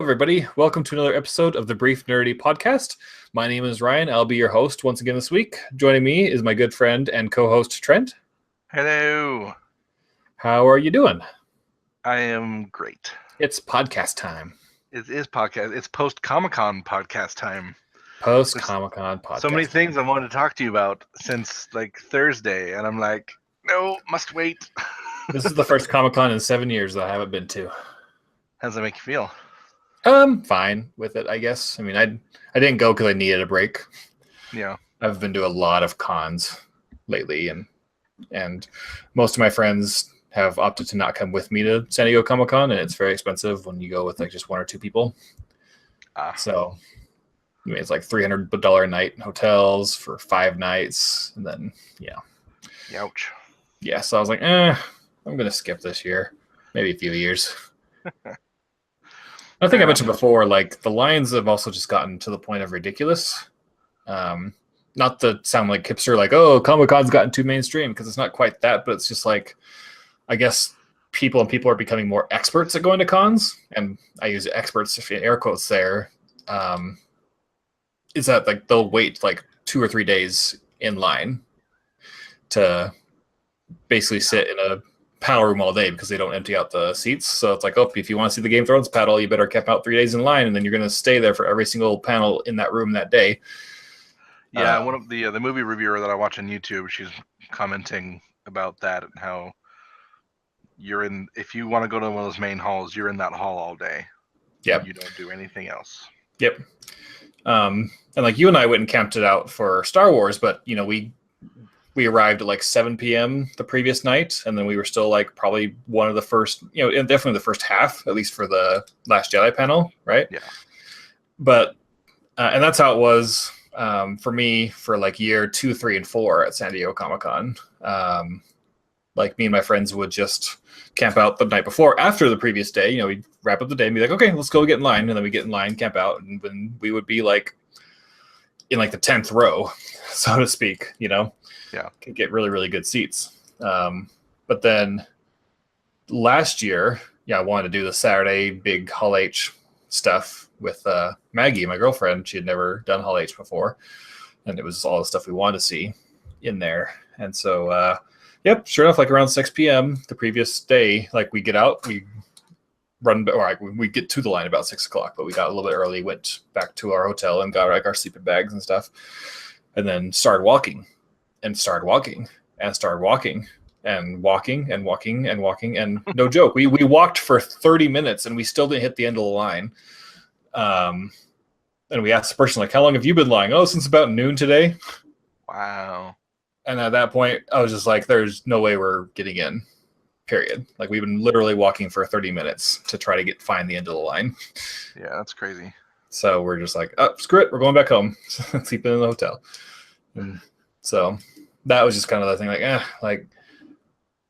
Everybody, welcome to another episode of the Brief Nerdity Podcast. My name is Ryan. I'll be your host once again this week. Joining me is my good friend and co-host Trent. Hello. How are you doing? I am great. It's podcast time. It is podcast. It's post-Comic-Con podcast time. Post-Comic-Con podcast. So many things I wanted to talk to you about since like Thursday, and I'm like, no, must wait. This is the first Comic-Con in 7 years that I haven't been to. How does that make you feel? Fine with it, I guess. I mean, I didn't go because I needed a break. Yeah. I've been to a lot of cons lately, and most of my friends have opted to not come with me to San Diego Comic-Con, and it's very expensive when you go with like just one or two people. So, I mean, it's like $300 a night in hotels for 5 nights, and then Ouch. Yeah. So I was like, I'm gonna skip this year, maybe a few years. I think I mentioned before, like the lines have also just gotten to the point of ridiculous. Not to sound like hipster, like, oh, Comic-Con's gotten too mainstream, because it's not quite that, but it's just like, I guess people are becoming more experts at going to cons, and I use experts in air quotes there. Is that like they'll wait like 2 or 3 days in line to basically sit in a panel room all day because they don't empty out the seats. So it's like, oh, if you want to see the Game of Thrones panel, you better camp out 3 days in line, and then you're going to stay there for every single panel in that room that day. Yeah, one of the movie reviewer that I watch on YouTube, she's commenting about that and how if you want to go to one of those main halls, you're in that hall all day. Yep. You don't do anything else. Yep. And like you and I went and camped it out for Star Wars, but we arrived at like 7 p.m. the previous night, and then we were still like probably one of the first, definitely the first half, at least for the Last Jedi panel, right? Yeah. But, and that's how it was for me for like year 2, 3, and 4 at San Diego Comic-Con. Like me and my friends would just camp out the night before, after the previous day, we'd wrap up the day and be like, okay, let's go get in line. And then we get in line, camp out, and then we would be like in like the 10th row, so to speak, Yeah. Could get really, really good seats. But then last year, I wanted to do the Saturday big Hall H stuff with Maggie, my girlfriend. She had never done Hall H before, and it was all the stuff we wanted to see in there. And so, sure enough, like around 6 p.m. the previous day, like we get out, we run, or like we get to the line about 6 o'clock, but we got a little bit early, went back to our hotel and got like our sleeping bags and stuff, and then started walking. And started walking and walking. And no joke, we walked for 30 minutes and we still didn't hit the end of the line. And we asked the person, like, how long have you been lying? Oh, since about noon today. Wow. And at that point, I was just like, there's no way we're getting in, period. Like, we've been literally walking for 30 minutes to try to find the end of the line. Yeah, that's crazy. So we're just like, oh, screw it, we're going back home. Sleeping in the hotel. And so that was just kind of the thing, like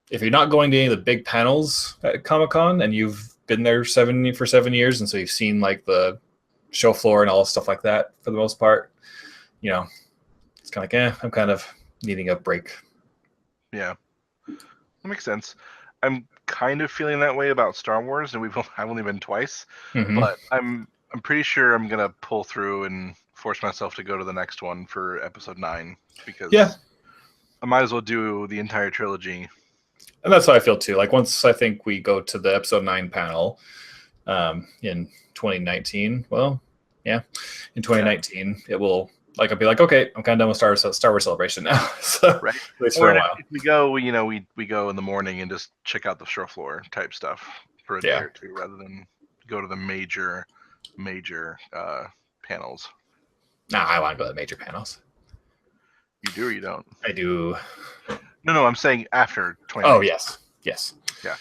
if you're not going to any of the big panels at Comic-Con and you've been there for 7 years, and so you've seen like the show floor and all stuff like that for the most part, it's kind of like, I'm kind of needing a break. Yeah, that makes sense. I'm kind of feeling that way about Star Wars, and I've only been twice, but I'm pretty sure I'm gonna pull through and force myself to go to the next one for episode 9, because I might as well do the entire trilogy. And that's how I feel too. Like once I think we go to the episode 9 panel in 2019, in 2019, it will, like, I'll be like, okay, I'm kind of done with Star Wars Celebration now. So, right. At least for a while. If we go, we go in the morning and just check out the show floor type stuff for a day or two, rather than go to the major panels. Nah, I want to go to the major panels. You do or you don't? I do. No, I'm saying after 2019. Oh, yes. Yeah.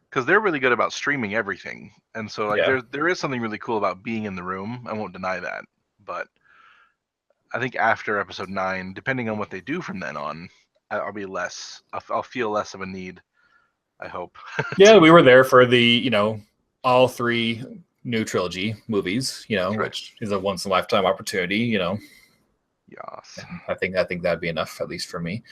Because they're really good about streaming everything. And so like there is something really cool about being in the room. I won't deny that. But I think after episode 9, depending on what they do from then on, I'll feel less of a need, I hope. Yeah, we were there for the, all 3 new trilogy movies, which is a once in a lifetime opportunity, Yes. I think that'd be enough, at least for me.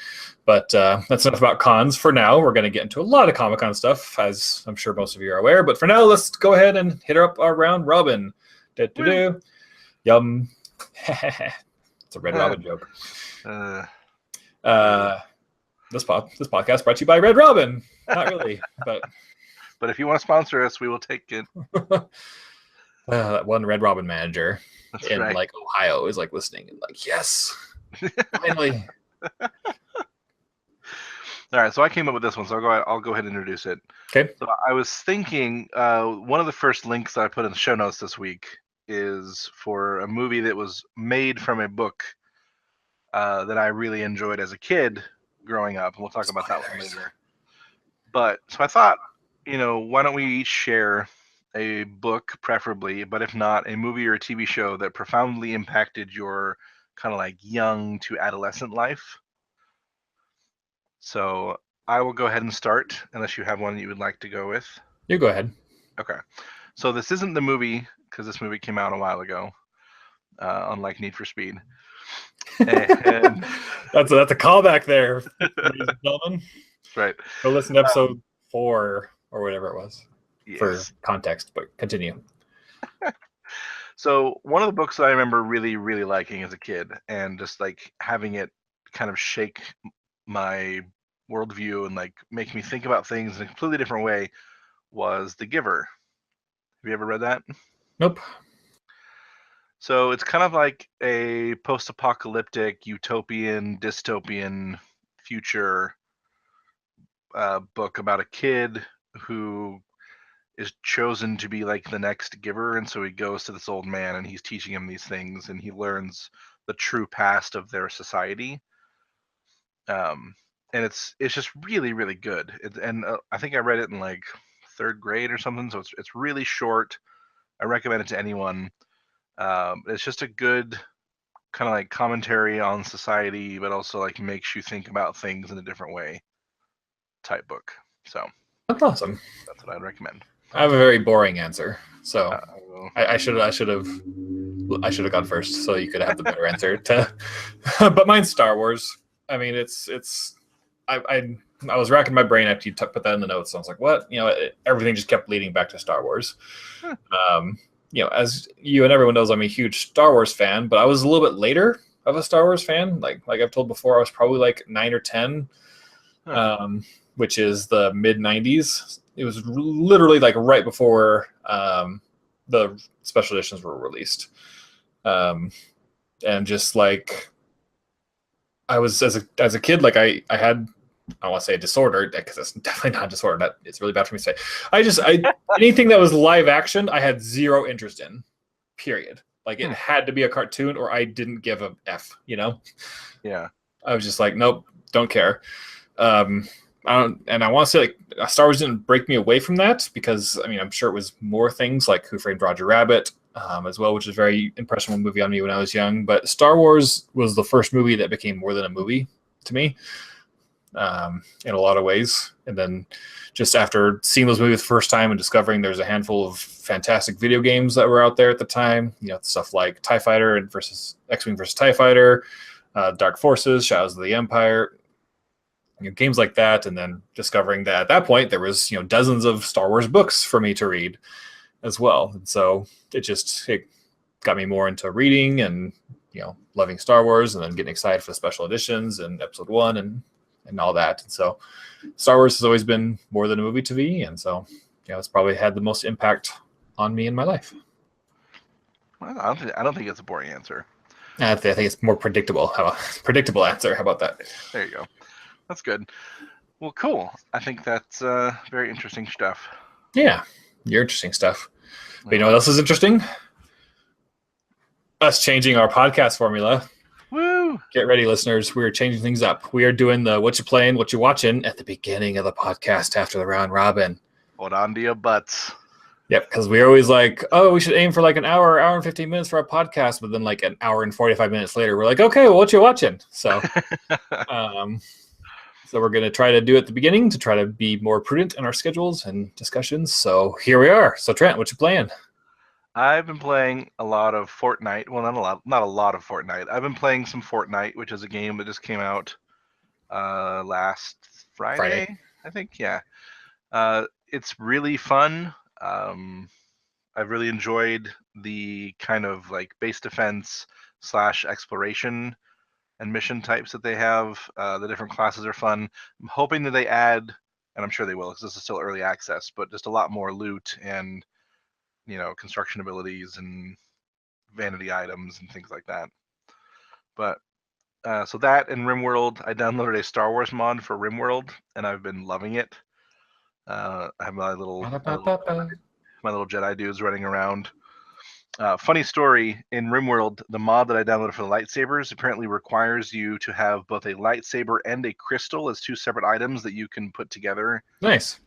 But that's enough about cons for now. We're going to get into a lot of Comic-Con stuff, as I'm sure most of you are aware. But for now, let's go ahead and hit up our round robin. Yum. It's a Red Robin joke. This podcast brought to you by Red Robin. Not really, but if you want to sponsor us, we will take it. That one Red Robin manager in right. like Ohio is like listening and like, yes, finally. All right, so I came up with this one, so I'll go ahead and introduce it. Okay. So I was thinking one of the first links that I put in the show notes this week is for a movie that was made from a book that I really enjoyed as a kid growing up, and we'll talk about that one later. But so I thought, why don't we each share a book, preferably, but if not, a movie or a TV show that profoundly impacted your kind of like young to adolescent life. So I will go ahead and start, unless you have one that you would like to go with. You go ahead. Okay. So this isn't the movie, because this movie came out a while ago, unlike Need for Speed. And that's a callback there, ladies and gentlemen. Right. Go listen to episode 4 or whatever it was. Yes. For context, but continue. So one of the books that I remember really, really liking as a kid, and just like having it kind of shake my worldview and like make me think about things in a completely different way, was The Giver. Have you ever read that? Nope. So it's kind of like a post-apocalyptic, utopian, dystopian future book about a kid who is chosen to be like the next giver, and so he goes to this old man and he's teaching him these things, and he learns the true past of their society. And it's just really, really good. I think I read it in like 3rd grade or something, so it's really short. I recommend it to anyone. It's just a good kind of like commentary on society, but also like makes you think about things in a different way type book. So that's awesome. That's what I'd recommend. I have a very boring answer, so I should have gone first, so you could have the better answer. But mine's Star Wars. I mean, I was racking my brain after you put that in the notes. So I was like, what? Everything just kept leading back to Star Wars. As you and everyone knows, I'm a huge Star Wars fan, but I was a little bit later of a Star Wars fan. Like I've told before, I was probably like 9 or 10, which is the mid 90s. It was literally like right before the special editions were released. And just like I was as a kid, like I had, I don't want to say a disorder, because it's definitely not a disorder. It's really bad for me to say. I anything that was live action, I had zero interest in. Period. Like it had to be a cartoon, or I didn't give a F. Yeah. I was just like, nope, don't care. And I want to say like Star Wars didn't break me away from that, because I mean I'm sure it was more things like Who Framed Roger Rabbit as well, which is a very impressionable movie on me when I was young. But Star Wars was the first movie that became more than a movie to me. In a lot of ways. And then just after seeing those movies the first time and discovering there's a handful of fantastic video games that were out there at the time, stuff like TIE Fighter and X-Wing versus TIE Fighter, Dark Forces, Shadows of the Empire, games like that. And then discovering that at that point there was, dozens of Star Wars books for me to read as well. And so it got me more into reading and, loving Star Wars, and then getting excited for the special editions and episode 1 and all that. And so Star Wars has always been more than a movie to me, and so it's probably had the most impact on me in my life. Well, I don't think it's a boring answer. I think it's more predictable. Predictable answer. How about that? There you go. That's good. Well, cool. I think that's very interesting stuff. Yeah, you're interesting stuff. But you know what else is interesting? Us changing our podcast formula. Woo! Get ready, listeners. We are changing things up. We are doing the what you playing, what you watching at the beginning of the podcast after the round robin. Hold on to your butts. Yep, because we're always like, oh, we should aim for like an hour and 15 minutes for our podcast. But then like an hour and 45 minutes later, we're like, okay, well, what you watching? So, so we're going to try to do it at the beginning to try to be more prudent in our schedules and discussions. So here we are. So Trent, what you playing? I've been playing a lot of Fortnite. Well, not a lot of Fortnite. I've been playing some Fortnite, which is a game that just came out last Friday. Friday, I think. Yeah. It's really fun. I've really enjoyed the kind of like base defense / exploration and mission types that they have. The different classes are fun. I'm hoping that they add, and I'm sure they will, because this is still early access, but just a lot more loot and construction abilities and vanity items and things like that. But so that and RimWorld, I downloaded a Star Wars mod for RimWorld, and I've been loving it. I have my little Jedi dudes running around. Funny story, in RimWorld, the mod that I downloaded for the lightsabers apparently requires you to have both a lightsaber and a crystal as two separate items that you can put together. Nice.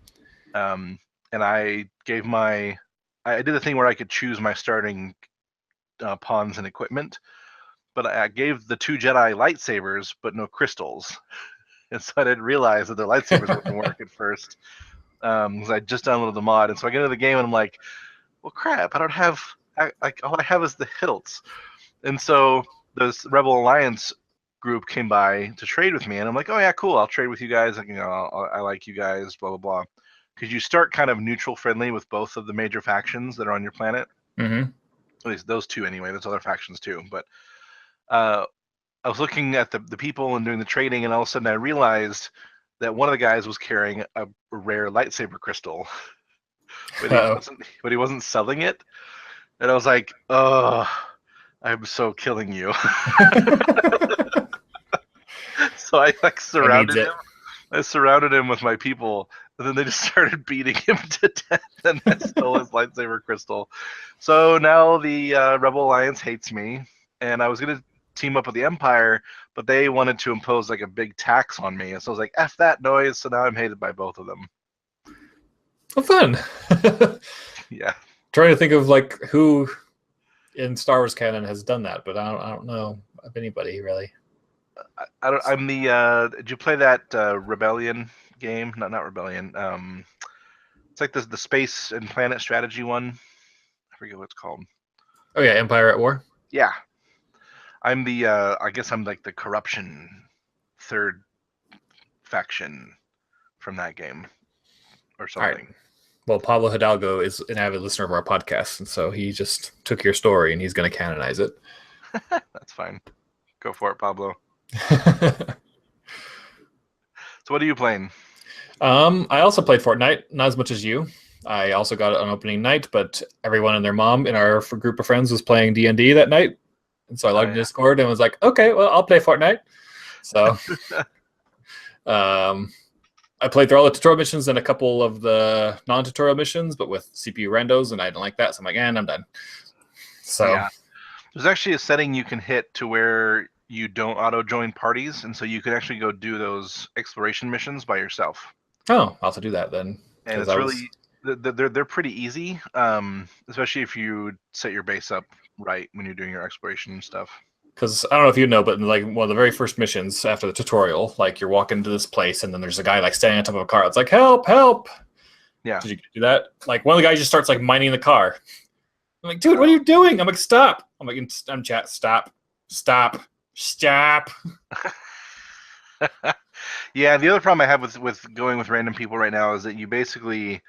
And I gave I did the thing where I could choose my starting pawns and equipment, but I gave the two Jedi lightsabers, but no crystals. And so I didn't realize that their lightsabers wouldn't work at first. Because I just downloaded the mod, and so I get into the game and I'm like, well, crap! I don't have all I have is the hilts. And so this Rebel Alliance group came by to trade with me, and I'm like, oh yeah, cool, I'll trade with you guys. Like, I like you guys, blah blah blah. Because you start kind of neutral friendly with both of the major factions that are on your planet. Mm-hmm. At least those two anyway. There's other factions too, but I was looking at the people and doing the trading, and all of a sudden I realized that one of the guys was carrying a rare lightsaber crystal, but he wasn't selling it. And I was like, oh, I'm so killing you. So I surrounded him. I surrounded him with my people, and then they just started beating him to death, and I stole his lightsaber crystal. So now the Rebel Alliance hates me, and I was going to team up with the Empire, but they wanted to impose like a big tax on me, and so I was like, F that noise. So now I'm hated by both of them. Well, fun. Yeah. Trying to think of like who in Star Wars canon has done that, but I don't know of anybody really. I'm the. Did you play that Rebellion game? Not Rebellion. It's like the space and planet strategy one. I forget what it's called. Oh yeah, Empire at War. Yeah, I'm the. I guess I'm like the corruption third faction from that game, or something. Right. Well, Pablo Hidalgo is an avid listener of our podcast, and so he just took your story and he's going to canonize it. That's fine. Go for it, Pablo. So what are you playing? I also played Fortnite, not as much as you. I also got it on opening night, but everyone and their mom in our group of friends was playing D&D that night. And so I logged in Discord and was like, okay, well, I'll play Fortnite. So I played through all the tutorial missions and a couple of the non-tutorial missions, but with CPU randos, and I didn't like that, so I'm like, I'm done. So yeah. There's actually a setting you can hit to where you don't auto-join parties, and so you can actually go do those exploration missions by yourself. Oh, I'll have to do that then. And it's really... They're pretty easy, especially if you set your base up right when you're doing your exploration stuff. Because I don't know if you know, but in like one of the very first missions after the tutorial, like you're walking into this place and then there's a guy like standing on top of a car. It's like, help, help. Yeah. Did you do that? Like one of the guys just starts like mining the car. I'm like, dude, what are you doing? I'm like, stop. I'm like, I'm chat, stop. Yeah, the other problem I have with going with random people right now is that you basically,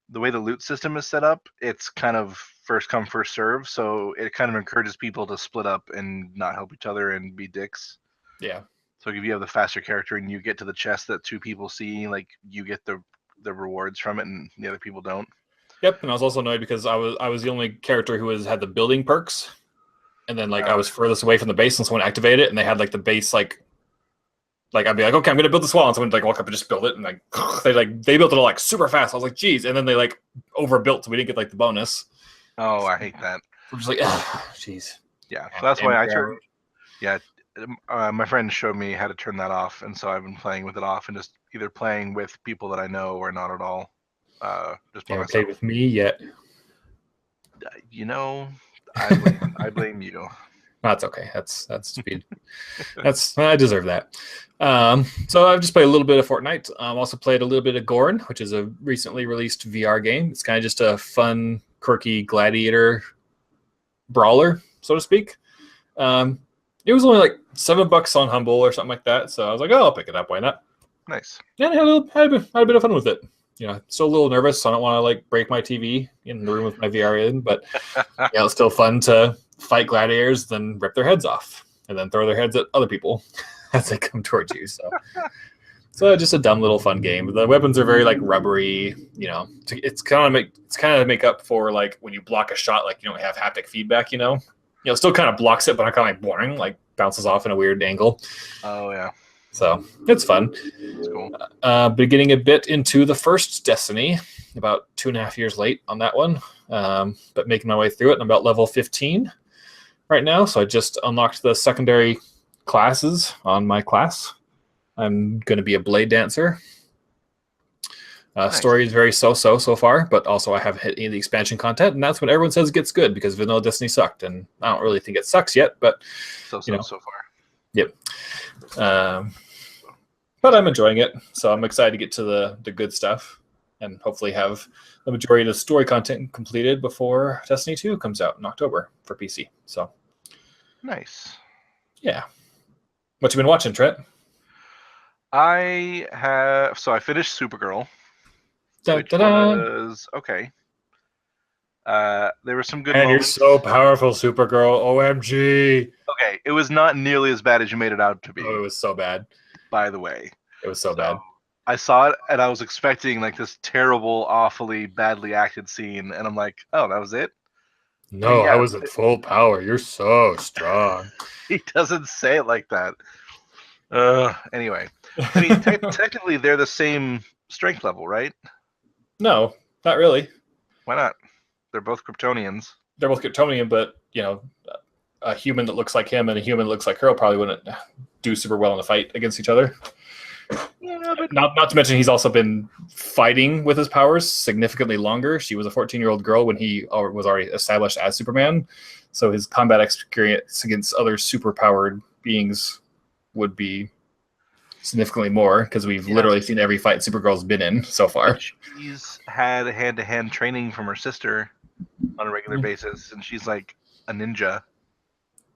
the way the loot system is set up, it's kind of first come, first serve. So it kind of encourages people to split up and not help each other and be dicks. Yeah. So if you have the faster character and you get to the chest that two people see, like you get the rewards from it and the other people don't. Yep, and I was also annoyed because I was the only character who had the building perks. And then I was furthest away from the base, and someone activated it, and they had like the base like I'd be like, okay, I'm gonna build this wall, and someone would like walk up and just build it, and like they built it all like super fast. I was like, geez, and then they like overbuilt, so we didn't get like the bonus. Oh, I hate that. I'm just like, jeez. Yeah, so that's why I turned. Yeah, my friend showed me how to turn that off, and so I've been playing with it off and just either playing with people that I know or not at all. Just by myself. Played with me yet? I blame you. That's okay. That's speed. I deserve that. So I've just played a little bit of Fortnite. Also played a little bit of Gorn, which is a recently released VR game. It's kind of just a fun, quirky gladiator brawler, so to speak. It was only like $7 on Humble or something like that. So I was like, oh, I'll pick it up. Why not? Nice. And I had a bit of fun with it. Still a little nervous. So I don't want to like break my TV in the room with my VR in, but it's still fun to fight gladiators, then rip their heads off, and then throw their heads at other people as they come towards you. So just a dumb little fun game. The weapons are very like rubbery. It's kind of make up for like when you block a shot, like you don't have haptic feedback. It still kind of blocks it, but not kind of like boring, like bounces off in a weird angle. Oh yeah. So it's fun. It's cool. Been getting a bit into the first Destiny, about 2.5 years late on that one, but making my way through it. I'm about level 15 right now, so I just unlocked the secondary classes on my class. I'm going to be a blade dancer. Nice. Story is very so far, but also I haven't hit any of the expansion content, and that's when everyone says it gets good because Vanilla Destiny sucked, and I don't really think it sucks yet, but so far. Yep. But I'm enjoying it, so I'm excited to get to the good stuff and hopefully have the majority of the story content completed before Destiny 2 comes out in October for PC. So nice. Yeah. What you been watching, Trent? I finished Supergirl. Which was okay. There were some good moments. You're so powerful, Supergirl. OMG. Okay, it was not nearly as bad as you made it out to be. Oh, it was so bad. By the way. It was so bad. I saw it, and I was expecting like this terrible, awfully badly acted scene, and I'm like, oh, that was it? No, I was at full power. You're so strong. He doesn't say it like that. Anyway. I mean, technically, they're the same strength level, right? No, not really. Why not? They're both Kryptonians. They're both Kryptonian, but a human that looks like him and a human that looks like her probably wouldn't do super well in a fight against each other. Yeah, but not to mention he's also been fighting with his powers significantly longer. She was a 14-year-old girl when he was already established as Superman, so his combat experience against other superpowered beings would be significantly more because we've literally seen every fight Supergirl's been in so far. She's had hand-to-hand training from her sister on a regular basis, and she's like a ninja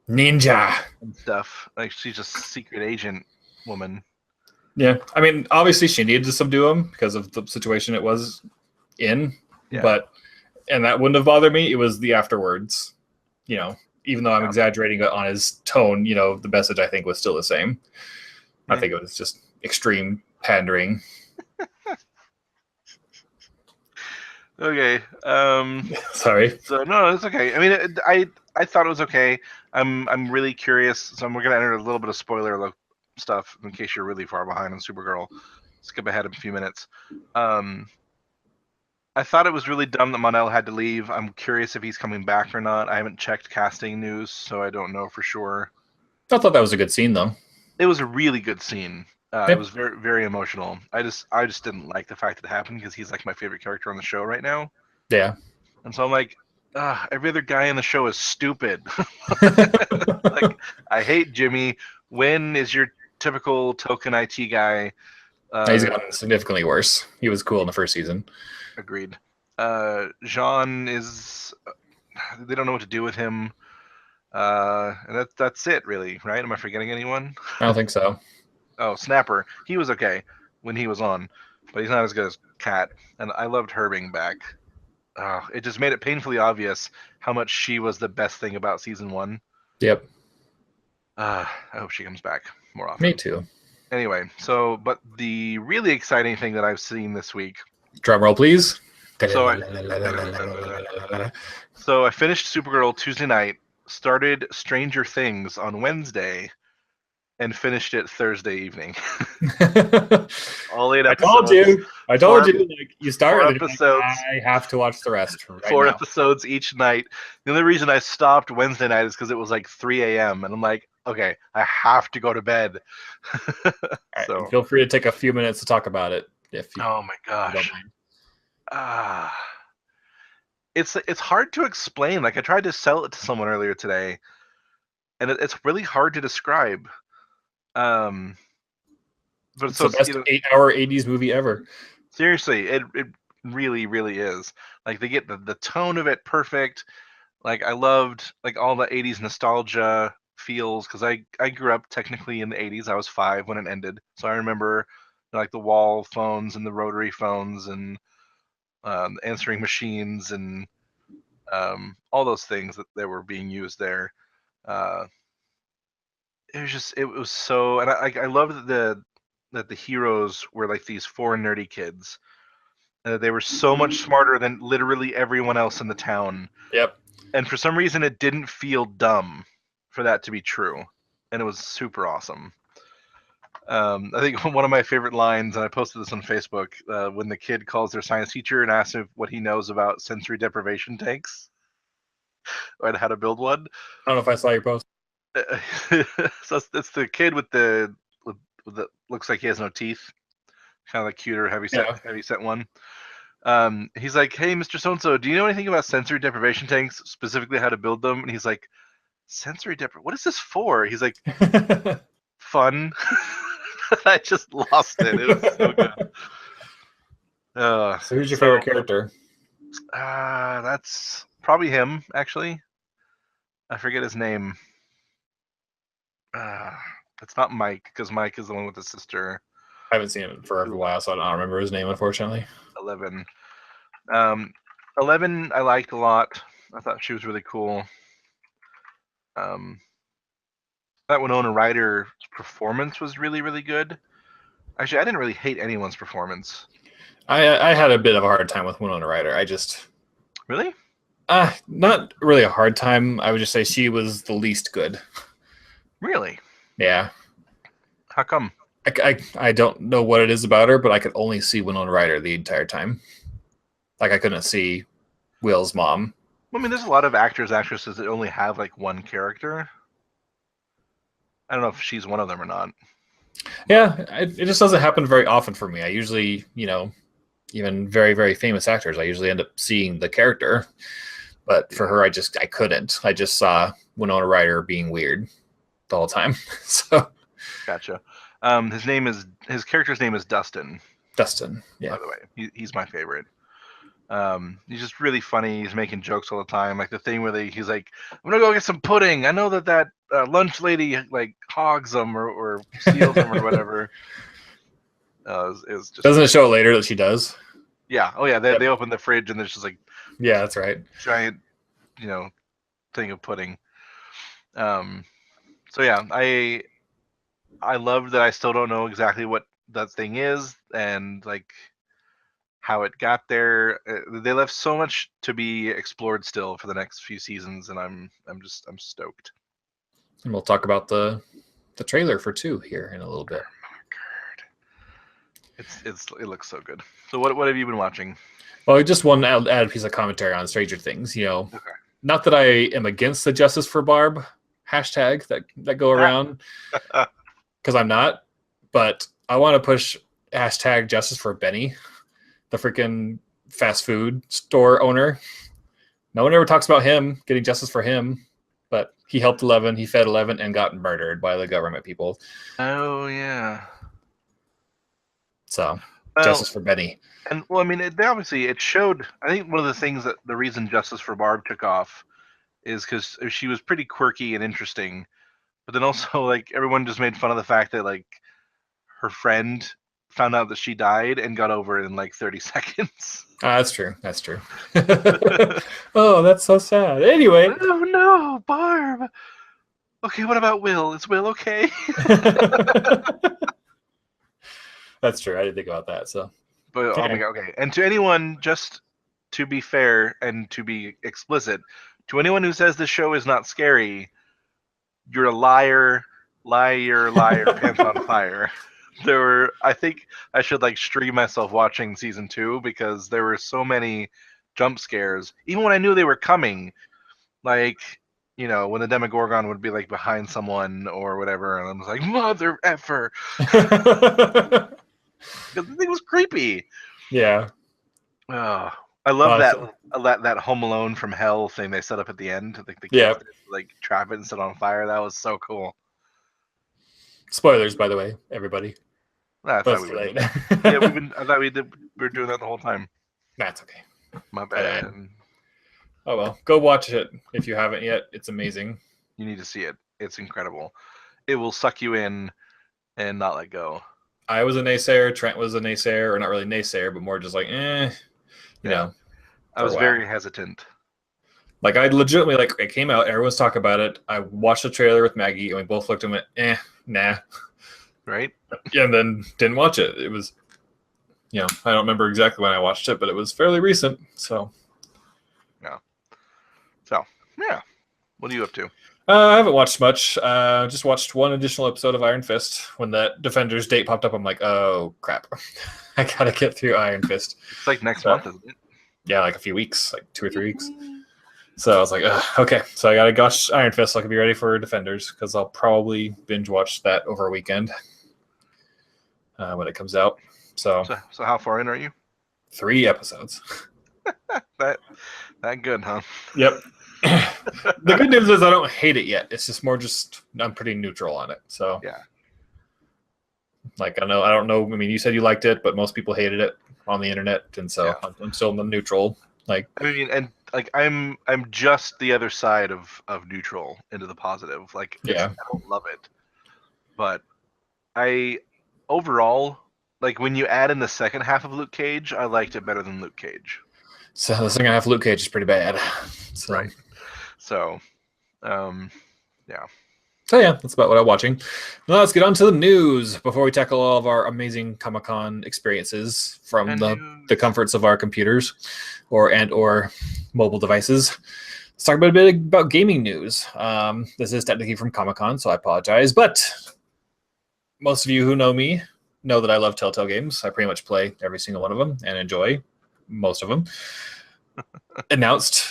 and stuff. Like she's a secret agent woman. Yeah, I mean, obviously she needed to subdue him because of the situation it was in, and that wouldn't have bothered me. It was the afterwards, even though I'm exaggerating on his tone, the message I think was still the same. I think it was just extreme pandering. Okay. Sorry. So no, it's okay. I mean, I thought it was okay. I'm really curious. So we're gonna enter a little bit of spoiler stuff in case you're really far behind on Supergirl. Skip ahead a few minutes. I thought it was really dumb that Mon-El had to leave. I'm curious if he's coming back or not. I haven't checked casting news, so I don't know for sure. I thought that was a good scene, though. It was a really good scene. It was very, very emotional. I just didn't like the fact that it happened because he's like my favorite character on the show right now. Yeah. And so I'm like, every other guy in the show is stupid. Like, I hate Jimmy. When is your typical token IT guy? He's gotten significantly worse. He was cool in the first season. Agreed. Jean is... They don't know what to do with him. And that's it, really, right? Am I forgetting anyone? I don't think so. Oh, Snapper. He was okay when he was on, but he's not as good as Kat. And I loved her being back. It just made it painfully obvious how much she was the best thing about season 1. Yep. I hope she comes back more often. Me too. Anyway, but the really exciting thing that I've seen this week. Drum roll, please. So I finished Supergirl Tuesday night, started Stranger Things on Wednesday, and finished it Thursday evening. All 8 episodes. I told you. Like, you started. 4 episodes. Like, I have to watch the rest. Right 4 now. Episodes each night. The only reason I stopped Wednesday night is because it was like 3 a.m. and I'm like, okay, I have to go to bed. So feel free to take a few minutes to talk about it. If you, oh my gosh. It's hard to explain. Like I tried to sell it to someone earlier today, and it's really hard to describe. But it's the best 8-hour 80s movie ever. Seriously, it really, really is. Like they get the tone of it perfect. Like I loved like all the 80s nostalgia feels because I grew up technically in the 80s. I was 5 when it ended. So I remember like the wall phones and the rotary phones and answering machines and all those things that were being used there. Uh, it was so, and I loved that the heroes were like these 4 nerdy kids. They were so much smarter than literally everyone else in the town. Yep. And for some reason, it didn't feel dumb for that to be true, and it was super awesome. I think one of my favorite lines, and I posted this on Facebook, when the kid calls their science teacher and asks him what he knows about sensory deprivation tanks and how to build one. I don't know if I saw your post. So it's the kid with the looks like he has no teeth, kind of like cuter, heavy set one. He's like, "Hey, Mr. So-and-so, do you know anything about sensory deprivation tanks, specifically how to build them?" And he's like, "Sensory deprivation? What is this for?" He's like, "Fun." I just lost it. It was so good. So who's your favorite character? That's probably him, actually. I forget his name. It's not Mike, because Mike is the one with the sister. I haven't seen him for a while, so I don't remember his name, unfortunately. 11. 11 I liked a lot. I thought she was really cool. That Winona Ryder's performance was really, really good. Actually, I didn't really hate anyone's performance. I had a bit of a hard time with Winona Ryder. I just... Really? Not really a hard time. I would just say she was the least good. Really? Yeah. How come? I don't know what it is about her, but I could only see Winona Ryder the entire time. Like, I couldn't see Will's mom. I mean, there's a lot of actresses that only have, like, one character. I don't know if she's one of them or not. Yeah, it just doesn't happen very often for me. I usually, even very, very famous actors, I usually end up seeing the character. But for her, I couldn't. I just saw Winona Ryder being weird the whole time. So gotcha. His character's name is Dustin. Dustin, yeah. By the way, he's my favorite. He's just really funny. He's making jokes all the time, like the thing where he's like, "I'm gonna go get some pudding. I know that lunch lady like hogs them or steals them or whatever." It's just... Doesn't it show later that she does? Yeah. Oh yeah. They open the fridge and there's just like, yeah, that's right, giant, thing of pudding. So yeah, I love that I still don't know exactly what that thing is and like how it got there. They left so much to be explored still for the next few seasons, and I'm stoked. And we'll talk about the trailer for 2 here in a little bit. It looks so good. So what have you been watching? Well, just one add piece of commentary on Stranger Things. Okay. Not that I am against the Justice for Barb hashtag that go around, because I'm not, but I want to push hashtag Justice for Benny, the freaking fast food store owner. No one ever talks about him, getting justice for him, but he helped 11, he fed 11, and got murdered by the government people. Oh, yeah. So, justice for Benny. And, well, I mean, it showed, I think one of the things that the reason Justice for Barb took off is because she was pretty quirky and interesting, but then also, like, everyone just made fun of the fact that, like, her friend found out that she died and got over it in like 30 seconds. That's true. Oh, that's so sad. Anyway. Oh no, Barb. Okay, what about Will? Is Will okay? That's true. I didn't think about that. So, but okay. And to anyone, just to be fair and to be explicit, to anyone who says the show is not scary, you're a liar, pants on fire. I think I should like stream myself watching season 2 because there were so many jump scares, even when I knew they were coming. Like, when the Demogorgon would be like behind someone or whatever, and I was like, mother effer. Because the thing was creepy. Yeah. Oh, I love that Home Alone from Hell thing they set up at the end. Like the kids like trap it and set it on fire. That was so cool. Spoilers, by the way, everybody. I thought we would. I thought we were doing that the whole time. That's okay. My bad. Oh well, go watch it if you haven't yet. It's amazing. You need to see it. It's incredible. It will suck you in and not let go. I was a naysayer. Trent was a naysayer, or not really naysayer, but more just like, you know, I for a was while. very hesitant. Like I legitimately like it came out, everyone's talking about it. I watched the trailer with Maggie, and we both looked and went, nah. Right? Yeah, and then didn't watch it. It was, I don't remember exactly when I watched it, but it was fairly recent. So Yeah. So yeah. What are you up to? I haven't watched much. Just watched one additional episode of Iron Fist. When that Defenders date popped up, I'm like, oh crap, I gotta get through Iron Fist. It's like next month, isn't it? Yeah, like a few weeks, like 2 or 3 weeks. So I was like, okay, so I gotta watch Iron Fist so I can be ready for Defenders because I'll probably binge watch that over a weekend when it comes out. So how far in are you? 3 episodes. that good, huh? Yep. The good news is I don't hate it yet. It's just more I'm pretty neutral on it. So yeah. Like I don't know. I mean, you said you liked it, but most people hated it on the internet, and so Yeah. I'm still in the neutral. Like I mean, and like I'm just the other side of neutral into the positive. Like yeah. I don't love it, but I overall like when you add in the second half of Luke Cage, I liked it better than Luke Cage. So the second half of Luke Cage is pretty bad. So. Right. So, yeah. So yeah, that's about what I'm watching. Now let's get on to the news before we tackle all of our amazing Comic-Con experiences from the comforts of our computers or mobile devices. Let's talk about a bit about gaming news. This is technically from Comic-Con, so I apologize. But most of you who know me know that I love Telltale games. I pretty much play every single one of them and enjoy most of them. Announced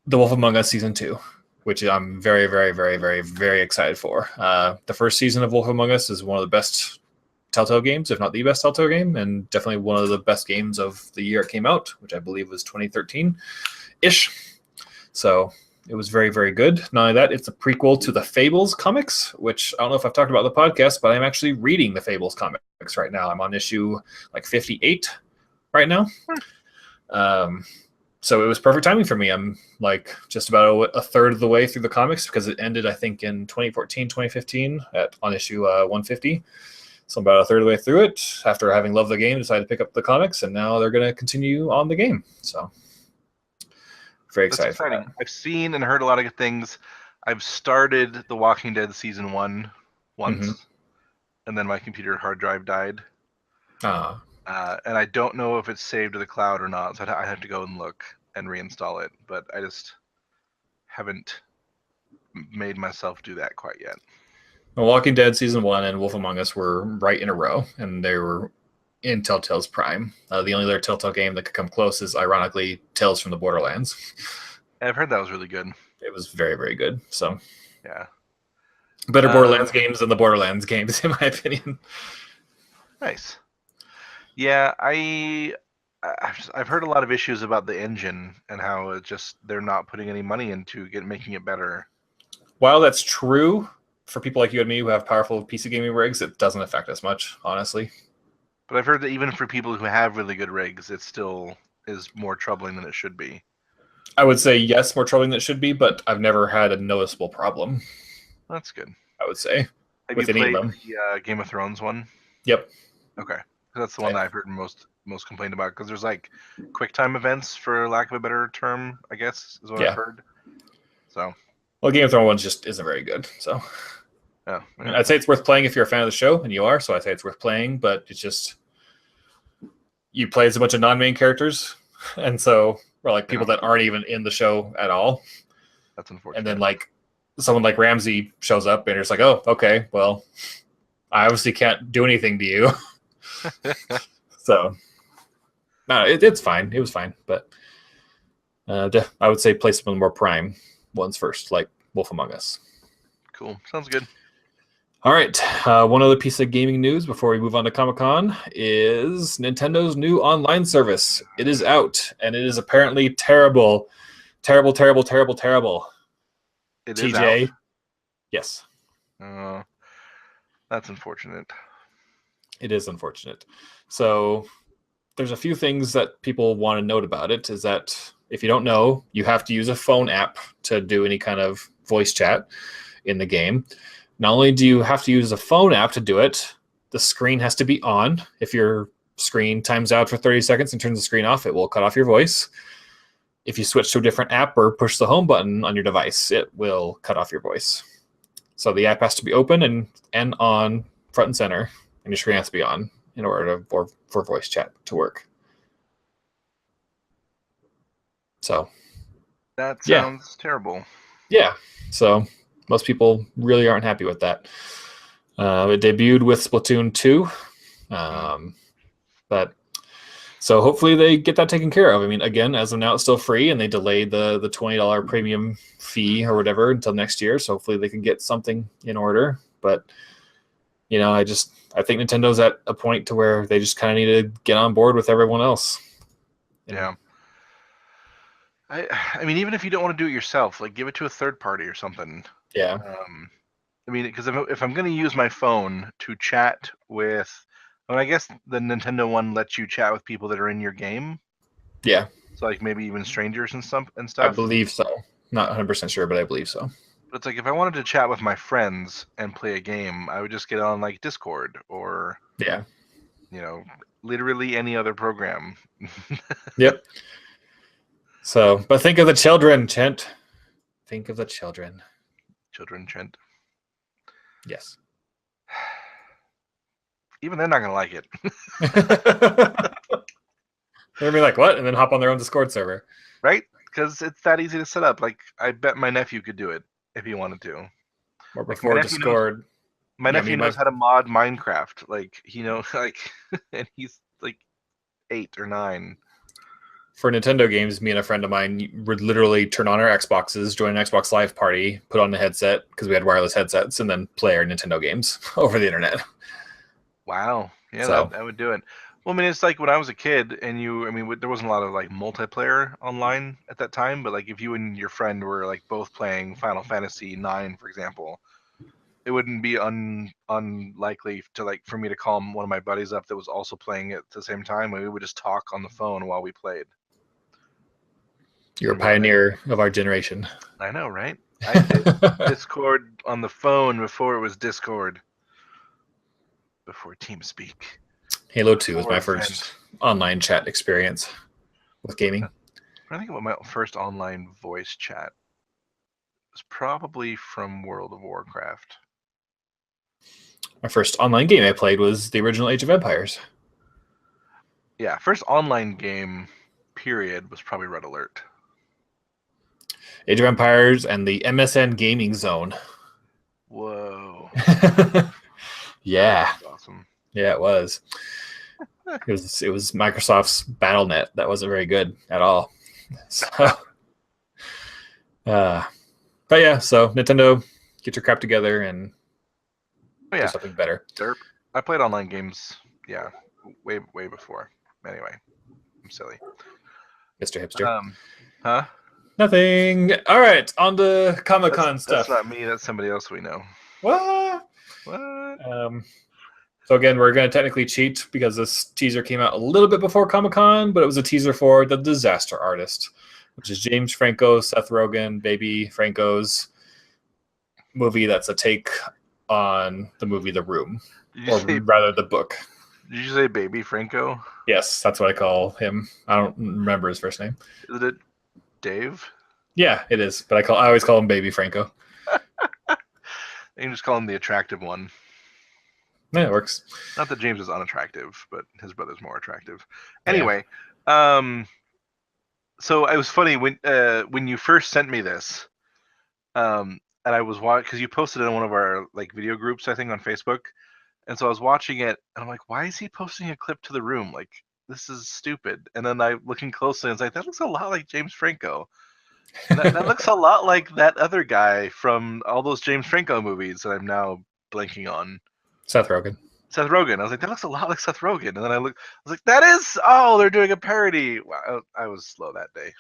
The Wolf Among Us Season 2. Which I'm very, very, very, very, very excited for. The first season of Wolf Among Us is one of the best Telltale games, if not the best Telltale game, and definitely one of the best games of the year it came out, which I believe was 2013-ish. So it was very, very good. Not only that, it's a prequel to the Fables comics, which I don't know if I've talked about in the podcast, but I'm actually reading the Fables comics right now. I'm on issue like 58 right now. So it was perfect timing for me. I'm like just about a third of the way through the comics because it ended, I think, in 2014, 2015 on issue 150. So I'm about a third of the way through it. After having loved the game, decided to pick up the comics, and now they're going to continue on the game. So very excited for that. I've seen and heard a lot of good things. I've started The Walking Dead season 1 once, and then my computer hard drive died. And I don't know if it's saved to the cloud or not, so I'd have to go and look and reinstall it. But I just haven't made myself do that quite yet. Well, Walking Dead Season 1 and Wolf Among Us were right in a row, and they were in Telltale's prime. The only other Telltale game that could come close is, ironically, Tales from the Borderlands. I've heard that was really good. It was very, very good. So yeah. Better Borderlands games than the Borderlands games, in my opinion. Nice. Yeah, I've heard a lot of issues about the engine and how they're not putting any money into making it better. While that's true for people like you and me who have powerful PC gaming rigs, it doesn't affect us much, honestly. But I've heard that even for people who have really good rigs, it still is more troubling than it should be. I would say yes, more troubling than it should be, but I've never had a noticeable problem. That's good. I would say. Have you played the Game of Thrones one? Yep. Okay. That's the one that I've heard most complained about, because there's like quick time events, for lack of a better term, I guess, is what I've heard. So. Well, Game of Thrones one just isn't very good. So. Yeah. I'd say it's worth playing if you're a fan of the show, and you are. So I'd say it's worth playing, but it's just you play as a bunch of non-main characters, and so like people that aren't even in the show at all. That's unfortunate. And then like someone like Ramsey shows up, and it's like, oh, okay, well, I obviously can't do anything to you. So, no, it's fine. It was fine, but I would say play some of the more prime ones first, like Wolf Among Us. Cool. Sounds good. All right. One other piece of gaming news before we move on to Comic-Con is Nintendo's new online service. It is out, and it is apparently terrible. Terrible, terrible, terrible, terrible. It TJ? is out? Yes. That's unfortunate. It is unfortunate. So there's a few things that people want to note about it. Is that if you don't know, you have to use a phone app to do any kind of voice chat in the game. Not only do you have to use a phone app to do it, the screen has to be on. If your screen times out for 30 seconds and turns the screen off, it will cut off your voice. If you switch to a different app or push the home button on your device, it will cut off your voice. So the app has to be open and on front and center, and your screen has to be on in order for voice chat to work. So that sounds terrible. Yeah. So most people really aren't happy with that. It debuted with Splatoon 2. But so hopefully they get that taken care of. I mean, again, as of now, it's still free, and they delayed the $20 premium fee or whatever until next year. So hopefully they can get something in order. But I think Nintendo's at a point to where they just kind of need to get on board with everyone else. Yeah. I mean, even if you don't want to do it yourself, like give it to a third party or something. Yeah. I mean, because if I'm going to use my phone to chat with, I guess the Nintendo one lets you chat with people that are in your game. Yeah. So like maybe even strangers and stuff. I believe so. Not 100% sure, but I believe so. But it's like if I wanted to chat with my friends and play a game, I would just get on like Discord or literally any other program. Yep. So, but think of the children, Trent. Think of the children. Children, Trent. Yes. Even they're not going to like it. They're going to be like, what? And then hop on their own Discord server. Right? Because it's that easy to set up. Like, I bet my nephew could do it if he wanted to. Or before Discord. My nephew knows how to mod Minecraft. Like, and he's like 8 or 9. For Nintendo games, me and a friend of mine would literally turn on our Xboxes, join an Xbox Live party, put on the headset, because we had wireless headsets, and then play our Nintendo games over the internet. Wow. Yeah, that would do it. Well, I mean, it's like when I was a kid and there wasn't a lot of like multiplayer online at that time, but like if you and your friend were like both playing Final Fantasy 9, for example, it wouldn't be unlikely to like for me to call one of my buddies up that was also playing it at the same time, and we would just talk on the phone while we played. You're a pioneer of our generation. I know, right? I did Discord on the phone before it was Discord. Before TeamSpeak. Halo 2 was my first online chat experience with gaming. I think about my first online voice chat. It was probably from World of Warcraft. My first online game I played was the original Age of Empires. Yeah, first online game, period, was probably Red Alert. Age of Empires and the MSN Gaming Zone. Whoa. Yeah. That's awesome. Yeah, it was. It was Microsoft's BattleNet. That wasn't very good at all. So, but yeah, so Nintendo, get your crap together and do something better. Derp. I played online games, way before. Anyway, I'm silly. Mr. Hipster. Huh? Nothing. All right, on to ComicCon stuff. That's not me. That's somebody else we know. What? So again, we're going to technically cheat because this teaser came out a little bit before Comic-Con, but it was a teaser for The Disaster Artist, which is James Franco, Seth Rogen, Baby Franco's movie that's a take on the movie The Room, rather the book. Did you say Baby Franco? Yes, that's what I call him. I don't remember his first name. Is it Dave? Yeah, it is, but I always call him Baby Franco. You can just call him the attractive one. Yeah, it works. Not that James is unattractive, but his brother's more attractive. Anyway, so it was funny when you first sent me this, and I was watching because you posted it in one of our like video groups, I think, on Facebook, and so I was watching it, and I'm like, why is he posting a clip to The Room? Like, this is stupid. And then I looking closely, and it's like that looks a lot like James Franco. That looks a lot like that other guy from all those James Franco movies that I'm now blanking on. Seth Rogen. I was like, that looks a lot like Seth Rogen. And then I was like, they're doing a parody. Wow, I was slow that day.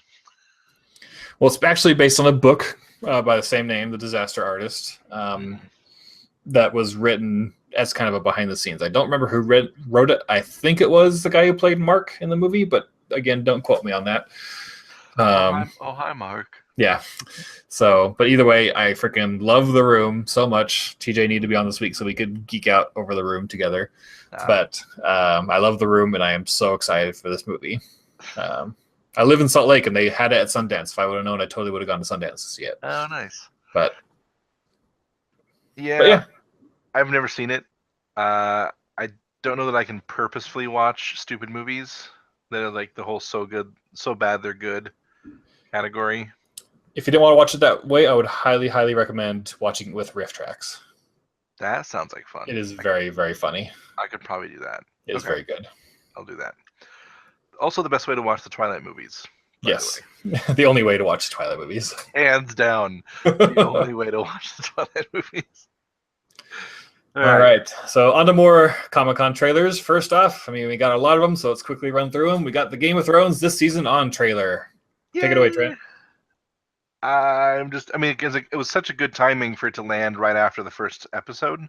Well, it's actually based on a book by the same name, The Disaster Artist, that was written as kind of a behind the scenes. I don't remember who wrote it. I think it was the guy who played Mark in the movie, but again, don't quote me on that. Hi, Mark. Yeah. So, but either way, I freaking love The Room so much. TJ needed to be on this week so we could geek out over The Room together. But I love The Room, and I am so excited for this movie. I live in Salt Lake, and they had it at Sundance. If I would have known, I totally would have gone to Sundance to see it. Oh, nice. But yeah, I've never seen it. I don't know that I can purposefully watch stupid movies that are like the whole so bad they're good category. If you didn't want to watch it that way, I would highly, highly recommend watching it with riff tracks. That sounds like fun. It is very, very funny. I could probably do that. It is very good. I'll do that. Also, the best way to watch the Twilight movies. Yes. The only way to watch the Twilight movies. Hands down. The only way to watch the Twilight movies. All right. So on to more Comic-Con trailers. First off, I mean, we got a lot of them, so let's quickly run through them. We got the Game of Thrones this season on trailer. Yay! Take it away, Trent. It was such a good timing for it to land right after the first episode.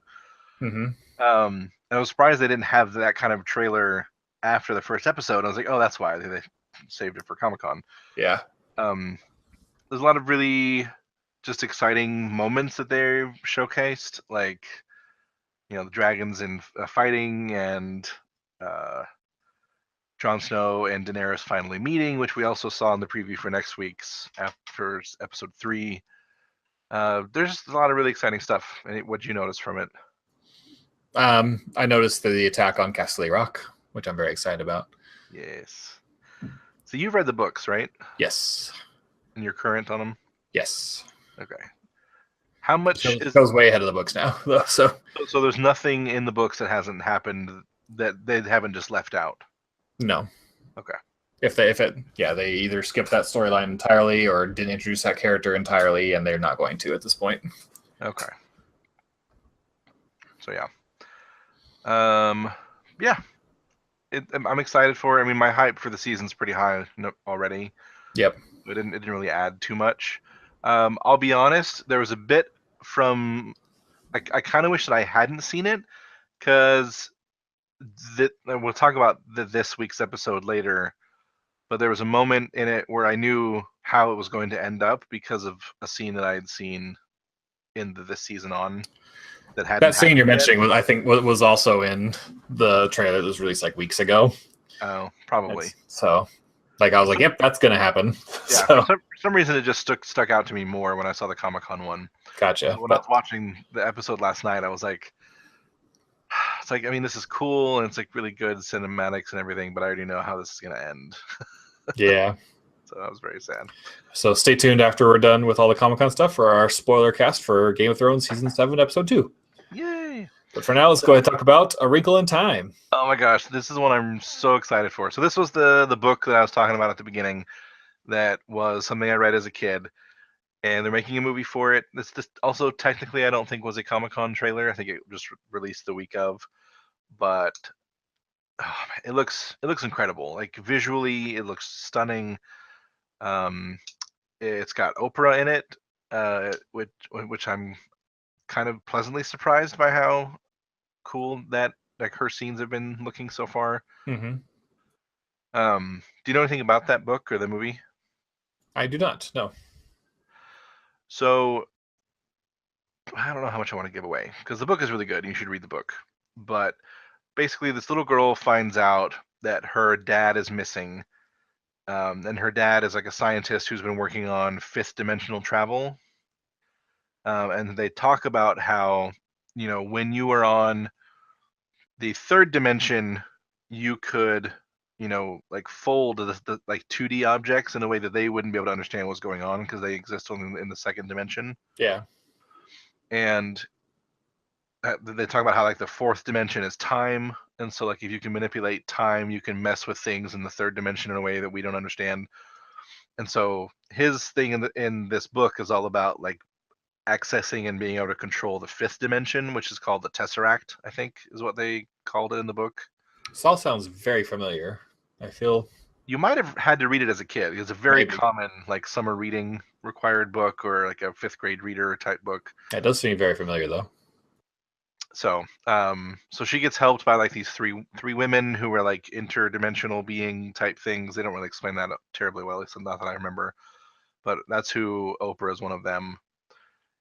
Mm-hmm. I was surprised they didn't have that kind of trailer after the first episode. I was like, oh, that's why they saved it for Comic-Con. Yeah. There's a lot of really just exciting moments that they showcased, like, you know, the dragons and fighting, and Jon Snow and Daenerys finally meeting, which we also saw in the preview for next week's after episode 3. There's a lot of really exciting stuff. What did you notice from it? I noticed the attack on Castle Rock, which I'm very excited about. Yes. So you've read the books, right? Yes. And you're current on them? Yes. Okay. How much it goes way ahead of the books now, though. So there's nothing in the books that hasn't happened that they haven't just left out. No. Okay. They either skipped that storyline entirely or didn't introduce that character entirely, and they're not going to at this point. Okay. So yeah. I'm excited for it. I mean, my hype for the season's pretty high already. Yep. It didn't really add too much. I'll be honest, there was a bit from I kind of wish that I hadn't seen it, because we'll talk about this week's episode later, but there was a moment in it where I knew how it was going to end up because of a scene that I had seen in this season on that scene you're mentioning I think was also in the trailer that was released like weeks ago. Oh, probably. So like I was like, yep, that's gonna happen. Yeah. So, for some reason it just stuck out to me more when I saw the Comic-Con one. Gotcha. When I was watching the episode last night, I was like, it's like, I mean, this is cool and it's like really good cinematics and everything, but I already know how this is gonna end. Yeah. So that was very sad. So stay tuned after we're done with all the Comic-Con stuff for our spoiler cast for Game of Thrones Season 7, Episode 2. Yay! But for now, let's go ahead and talk about A Wrinkle in Time. Oh my gosh, this is one I'm so excited for. So this was the book that I was talking about at the beginning that was something I read as a kid, and they're making a movie for it. This also technically I don't think was a Comic-Con trailer. I think it just released the week of. But it looks incredible. Like visually, it looks stunning. It's got Oprah in it, which I'm kind of pleasantly surprised by how cool that like her scenes have been looking so far. Mm-hmm. Do you know anything about that book or the movie? I do not. No. So I don't know how much I want to give away because the book is really good and you should read the book. But basically, this little girl finds out that her dad is missing. And her dad is like a scientist who's been working on fifth dimensional travel. And they talk about how, you know, when you were on the third dimension, you could, you know, like fold the like 2D objects in a way that they wouldn't be able to understand what's going on because they exist only in the second dimension. Yeah. And they talk about how like the fourth dimension is time, and so like if you can manipulate time, you can mess with things in the third dimension in a way that we don't understand. And so his thing in this book is all about like accessing and being able to control the fifth dimension, which is called the Tesseract, I think is what they called it in the book. This all sounds very familiar. I feel you might have had to read it as a kid. It's a very common like summer reading required book or like a fifth grade reader type book. It does seem very familiar though. So she gets helped by like these three women who are like interdimensional being type things. They don't really explain that terribly well, at least not that I remember. But that's who Oprah is one of them,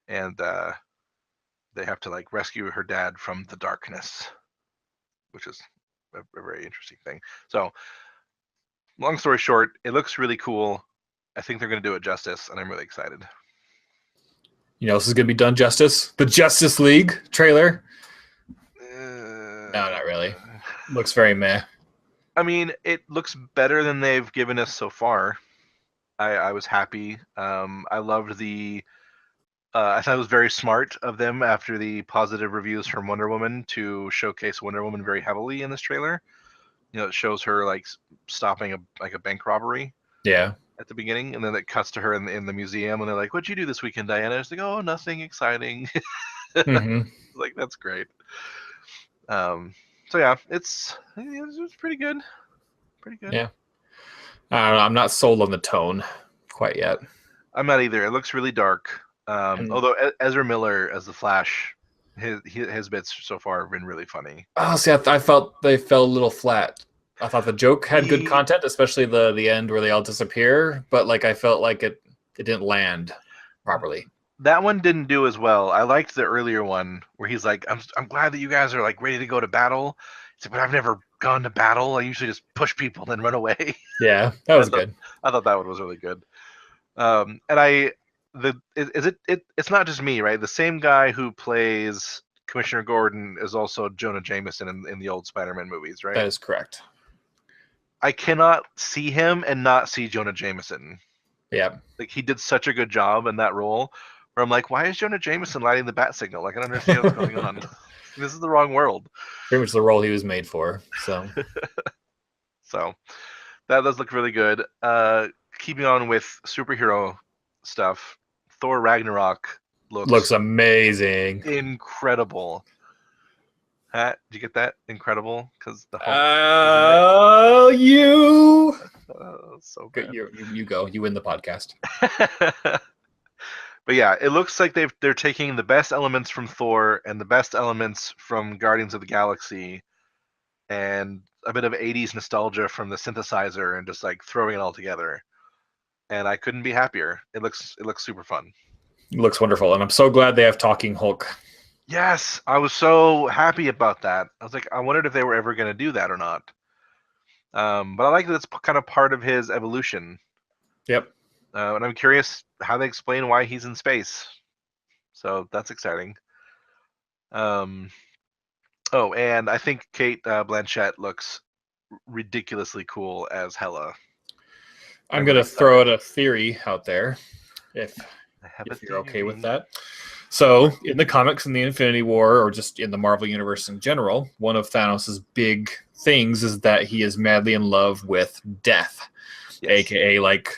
and they have to like rescue her dad from the darkness, which is a very interesting thing. So, long story short, it looks really cool. I think they're going to do it justice, and I'm really excited. You know, this is going to be done justice. The Justice League trailer. No, not really. Looks very meh. I mean, it looks better than they've given us so far. I was happy. I loved the. I thought it was very smart of them after the positive reviews from Wonder Woman to showcase Wonder Woman very heavily in this trailer. You know, it shows her like stopping a bank robbery. Yeah. At the beginning, and then it cuts to her in the museum, and they're like, "What'd you do this weekend, Diana?" It's like, "Oh, nothing exciting." Mm-hmm. Like, that's great. So yeah, it's pretty good. Pretty good. Yeah. I don't know. I'm not sold on the tone quite yet. I'm not either. It looks really dark. Although Ezra Miller as the Flash, his bits so far have been really funny. Oh, see, I felt they fell a little flat. I thought the joke had good content, especially the end where they all disappear, but like I felt like it didn't land properly. That one didn't do as well. I liked the earlier one where he's like, I'm glad that you guys are like ready to go to battle. He's like, but I've never gone to battle. I usually just push people and then run away. Yeah, that was good. I thought that one was really good. And it's not just me, right? The same guy who plays Commissioner Gordon is also Jonah Jameson in the old Spider-Man movies, right? That is correct. I cannot see him and not see Jonah Jameson. Yeah. Like, he did such a good job in that role where I'm like, why is Jonah Jameson lighting the bat signal? Like, I don't understand what's going on. This is the wrong world. Pretty much the role he was made for. So So that does look really good. Keeping on with superhero stuff, Thor Ragnarok looks amazing. Incredible. Did you get that? Incredible? Because the you. So good. You go. You win the podcast. But yeah, it looks like they're taking the best elements from Thor and the best elements from Guardians of the Galaxy, and a bit of 80s nostalgia from the synthesizer, and just like throwing it all together. And I couldn't be happier. It looks super fun. It looks wonderful, and I'm so glad they have Talking Hulk. Yes, I was so happy about that. I was like, I wondered if they were ever going to do that or not. But I like that it's kind of part of his evolution. Yep. And I'm curious how they explain why he's in space. So that's exciting. Oh, and I think Kate Blanchett looks ridiculously cool as Hela. I'm going to throw out a theory out there, if you're okay with that. So, in the comics, in the Infinity War, or just in the Marvel Universe in general, one of Thanos' big things is that he is madly in love with death, aka like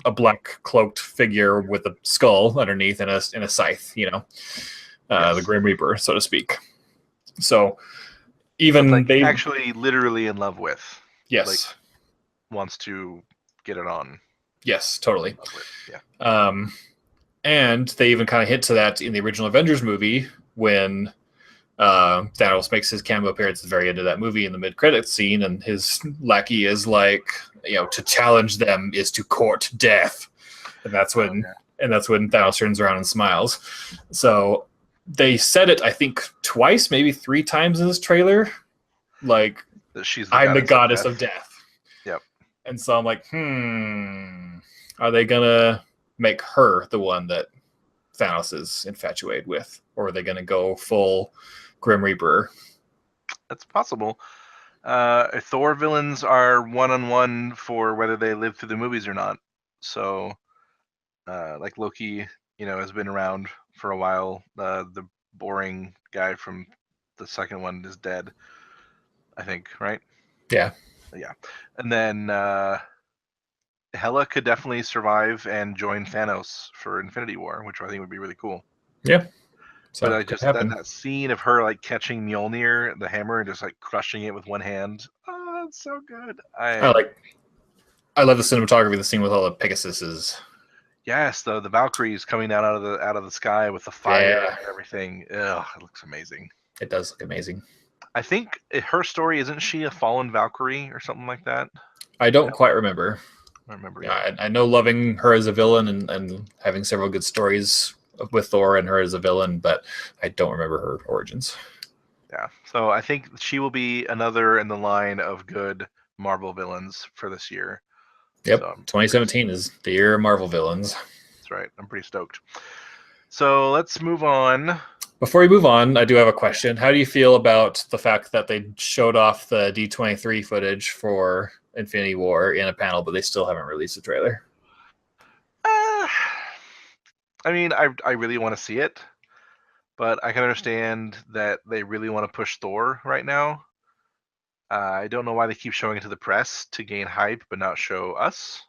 a black cloaked figure with a skull underneath and a scythe, the Grim Reaper, so to speak. So, even like they actually literally in love with. Yes. Like, wants to get it on. Yes, totally. Yeah. And they even kind of hint to that in the original Avengers movie when Thanos makes his cameo appearance at the very end of that movie in the mid-credits scene, and his lackey is like, to challenge them is to court death, and that's when Thanos turns around and smiles. So they said it, I think, twice, maybe 3 times in this trailer, like, I'm the goddess of death. Yep. And so I'm like, are they gonna make her the one that Thanos is infatuated with, or are they going to go full Grim Reaper? That's possible. Thor villains are one-on-one for whether they live through the movies or not. So, like Loki, has been around for a while. The boring guy from the second one is dead, I think, right? Yeah. Yeah. And then Hela could definitely survive and join Thanos for Infinity War, which I think would be really cool. Yeah. But I just that scene of her like catching Mjolnir, the hammer, and just like crushing it with one hand. Oh, it's so good. I love the cinematography of the scene with all the Pegasuses. Yes, the Valkyries coming down out of the sky with the fire and everything. Ugh, it looks amazing. It does look amazing. I think her story, isn't she a fallen Valkyrie or something like that? I don't quite remember. I don't remember. Yeah, I know loving her as a villain and having several good stories with Thor and her as a villain, but I don't remember her origins. Yeah, so I think she will be another in the line of good Marvel villains for this year. Yep, So 2017 is the year of Marvel villains. That's right. I'm pretty stoked. So let's move on. Before we move on, I do have a question. How do you feel about the fact that they showed off the D23 footage for Infinity War in a panel, but they still haven't released a trailer? I mean, I really want to see it, but I can understand that they really want to push Thor right now. I don't know why they keep showing it to the press to gain hype, but not show us.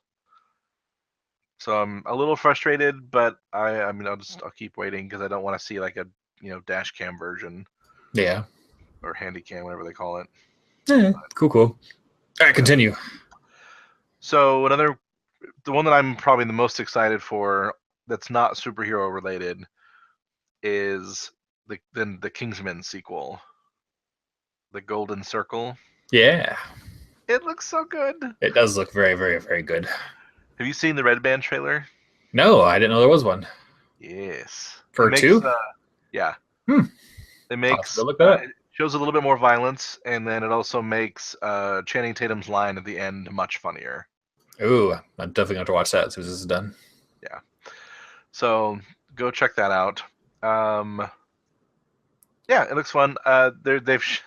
So I'm a little frustrated, but I mean, I'll keep waiting because I don't want to see like a dash cam version. Yeah. Or handy cam, whatever they call it. Yeah, cool. All right, continue. So the one that I'm probably the most excited for that's not superhero related is the Kingsman sequel, The Golden Circle. Yeah. It looks so good. It does look very, very, very good. Have you seen the Red Band trailer? No, I didn't know there was one. Yes. For two? Yeah. It makes it shows a little bit more violence, and then it also makes Channing Tatum's line at the end much funnier. Ooh, I'm definitely going to watch that as soon as this is done. Yeah. So go check that out. Yeah, it looks fun. They've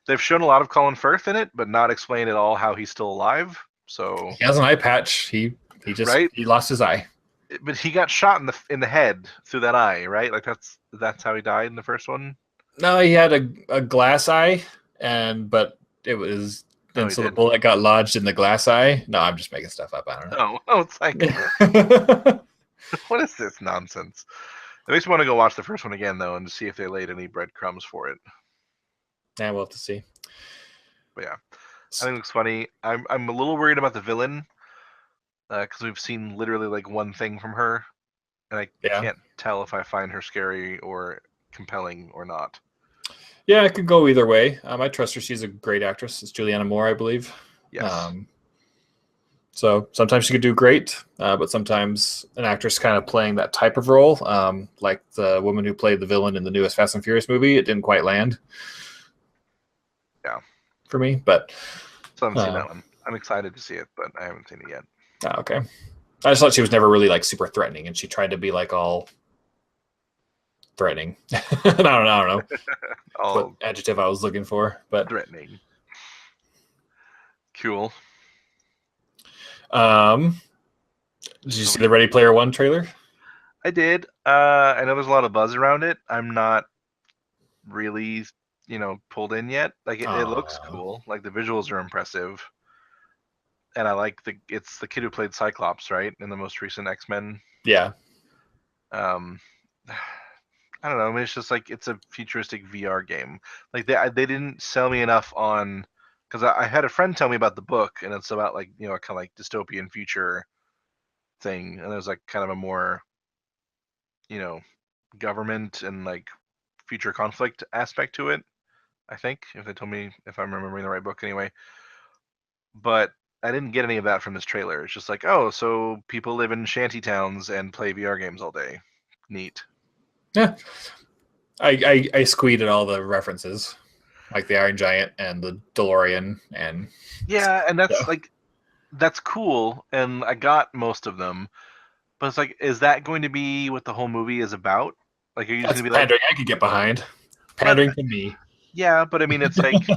they've shown a lot of Colin Firth in it, but not explained at all how he's still alive. So he has an eye patch. He lost his eye. But he got shot in the head through that eye, right? Like that's how he died in the first one. No, he had a glass eye, but it was then so the bullet got lodged in the glass eye. No, I'm just making stuff up. I don't know. Oh, it's like what is this nonsense? It makes me want to go watch the first one again though, and see if they laid any breadcrumbs for it. Yeah, we'll have to see. But yeah, I think it looks funny. I'm a little worried about the villain because we've seen literally like one thing from her, and I can't tell if I find her scary or compelling or not. Yeah, it could go either way. I trust her. She's a great actress. It's Julianne Moore, I believe. Yes. So sometimes she could do great, but sometimes an actress kind of playing that type of role, like the woman who played the villain in the newest Fast and Furious movie, it didn't quite land. Yeah. For me, but so I haven't seen that one. I'm excited to see it, but I haven't seen it yet. Okay. I just thought she was never really like super threatening, and she tried to be like all threatening. I don't know what adjective I was looking for, but threatening. Cool. Did you see the Ready Player One trailer? I did. I know there's a lot of buzz around it. I'm not really, pulled in yet. Like it looks cool. Like the visuals are impressive, and I like it's the kid who played Cyclops, right, in the most recent X-Men. Yeah. I don't know. I mean, it's just like it's a futuristic VR game. Like they didn't sell me enough on. Because I had a friend tell me about the book, and it's about like a kind of like dystopian future thing, and there's like kind of a more government and like future conflict aspect to it. I think if they told me if I'm remembering the right book anyway. But I didn't get any of that from this trailer. It's just like, oh, so people live in shanty towns and play VR games all day. Neat. Yeah. I squeezed all the references. Like the Iron Giant and the DeLorean and and that's cool, and I got most of them. But it's like, is that going to be what the whole movie is about? Like, are you just going to be pandering? I could get behind pandering to me. Yeah, but I mean, it's like,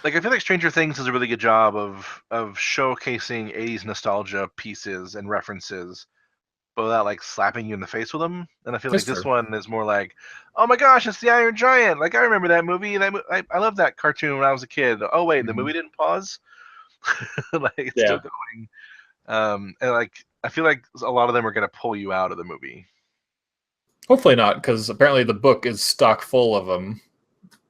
like I feel like Stranger Things does a really good job of showcasing 80s nostalgia pieces and references, but without like slapping you in the face with them. And I feel like this one is more like, oh my gosh, it's the Iron Giant. Like I remember that movie. I love that cartoon when I was a kid. Oh wait, the movie didn't pause. Like it's still going. And like I feel like a lot of them are going to pull you out of the movie. Hopefully not, because apparently the book is stock full of them.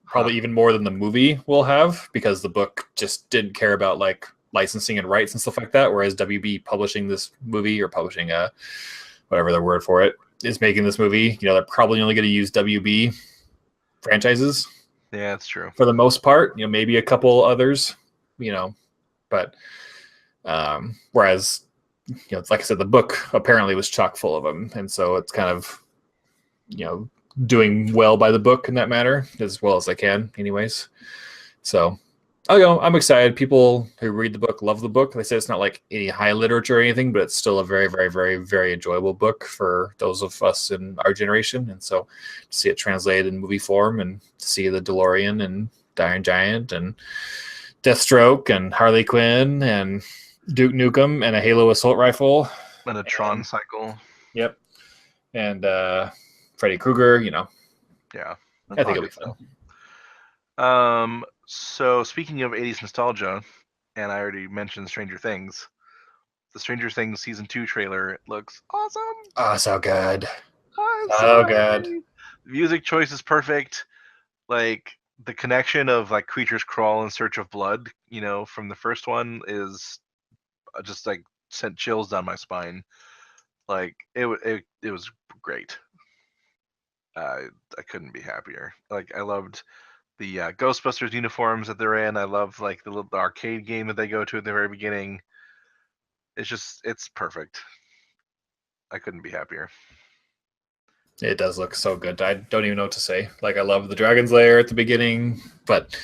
Probably even more than the movie will have, because the book just didn't care about like licensing and rights and stuff like that, whereas WB publishing this movie or publishing whatever the word for it is making this movie, they're probably only going to use WB franchises. Yeah, that's true. For the most part, maybe a couple others, but whereas, like I said, the book apparently was chock full of them, and so it's kind of, doing well by the book in that matter as well as I can, anyways. So, I'm excited. People who read the book love the book. They say it's not like any high literature or anything, but it's still a very, very, very, very enjoyable book for those of us in our generation. And so, to see it translated in movie form and to see the DeLorean and Iron Giant and Deathstroke and Harley Quinn and Duke Nukem and a Halo assault rifle and a Tron cycle. Yep, and Freddy Krueger. Yeah, I think it'll be fun. So speaking of 80s nostalgia, and I already mentioned Stranger Things, the Stranger Things season 2 trailer looks awesome. Oh, so good. So good. The music choice is perfect. Like the connection of like creatures crawl in search of blood, from the first one is just like sent chills down my spine. Like it was great. I couldn't be happier. Like I loved the Ghostbusters uniforms that they're in. I love like the arcade game that they go to at the very beginning. It's perfect. I couldn't be happier. It does look so good. I don't even know what to say. Like I love the Dragon's Lair at the beginning, but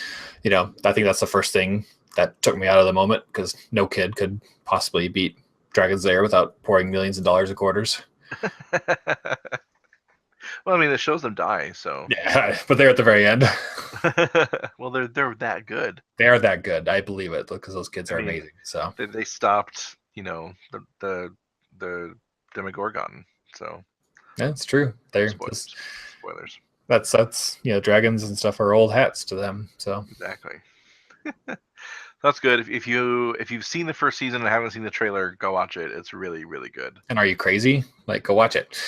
I think that's the first thing that took me out of the moment because no kid could possibly beat Dragon's Lair without pouring millions of dollars of quarters. Well, I mean, it shows them die, so yeah, but they're at the very end. Well, they're that good. They are that good. I believe it because those kids are amazing. So they stopped, the Demogorgon. So yeah, it's true. They're spoilers. That's dragons and stuff are old hats to them. So exactly. That's good. If you've seen the first season and haven't seen the trailer, go watch it. It's really, really good. And are you crazy? Like, go watch it.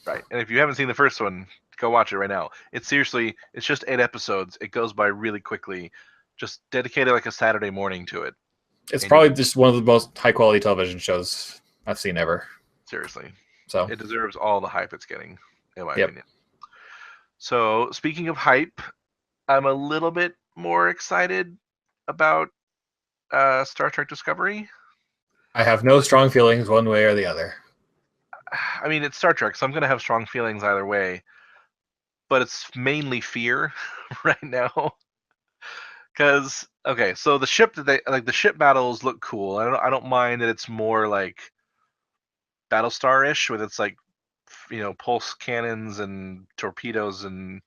Right. And if you haven't seen the first one, go watch it right now. It's just 8 episodes. It goes by really quickly. Just dedicated like a Saturday morning to it. It's probably just one of the most high quality television shows I've seen ever. Seriously. So it deserves all the hype it's getting, in my opinion. So speaking of hype, I'm a little bit more excited about Star Trek Discovery. I have no strong feelings one way or the other. I mean, it's Star Trek, so I'm going to have strong feelings either way. But it's mainly fear right now. Because, okay, so the ship the ship battles look cool. I don't mind that it's more like Battlestar-ish with its like, pulse cannons and torpedoes and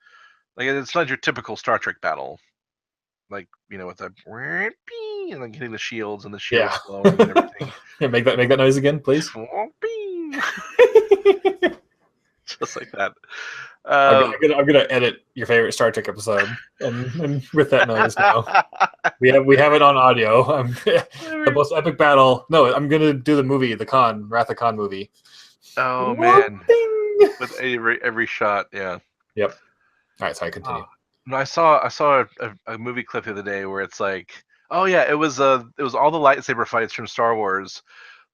like it's not your typical Star Trek battle. Like, with a and like hitting the shields and the shields glowing and everything. Yeah, make that noise again, please. Just like that. I'm gonna edit your favorite Star Trek episode and with that noise now. We have it on audio. The most epic battle. No, I'm gonna do the movie, the Wrath of Khan movie. Oh man, with every shot, yeah. Yep. All right, sorry, continue. I saw a movie clip the other day where it's like, oh yeah, it was all the lightsaber fights from Star Wars,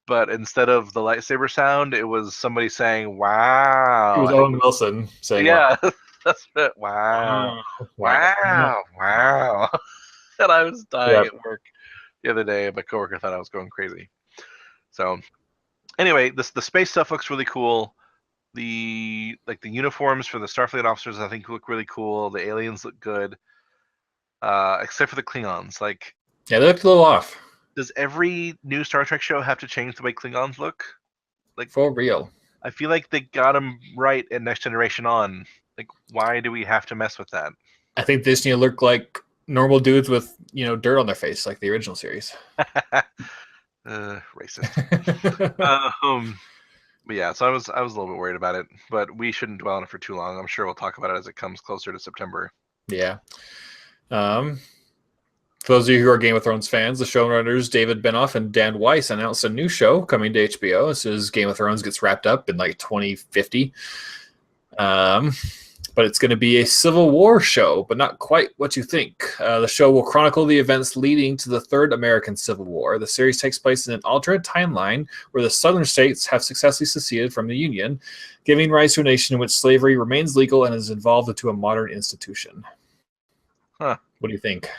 but instead of the lightsaber sound, it was somebody saying "Wow." It was Owen Wilson saying, "Yeah, that's it." Wow, wow. And I was dying at work the other day. My coworker thought I was going crazy. So, anyway, the space stuff looks really cool. The uniforms for the Starfleet officers, I think, look really cool. The aliens look good, except for the Klingons. Like, yeah, they looked a little off. Does every new Star Trek show have to change the way Klingons look? Like, for real? I feel like they got them right in Next Generation on. Like, why do we have to mess with that? I think they just need to look like normal dudes with dirt on their face, like the original series. Racist. But yeah, so I was a little bit worried about it, but we shouldn't dwell on it for too long. I'm sure we'll talk about it as it comes closer to September. Yeah. For those of you who are Game of Thrones fans, the showrunners David Benioff and Dan Weiss announced a new show coming to HBO. This is Game of Thrones gets wrapped up in like 2050. but it's going to be a Civil War show, but not quite what you think. The show will chronicle the events leading to the Third American Civil War. The series takes place in an alternate timeline where the southern states have successfully seceded from the Union, giving rise to a nation in which slavery remains legal and has evolved into a modern institution. Huh. What do you think?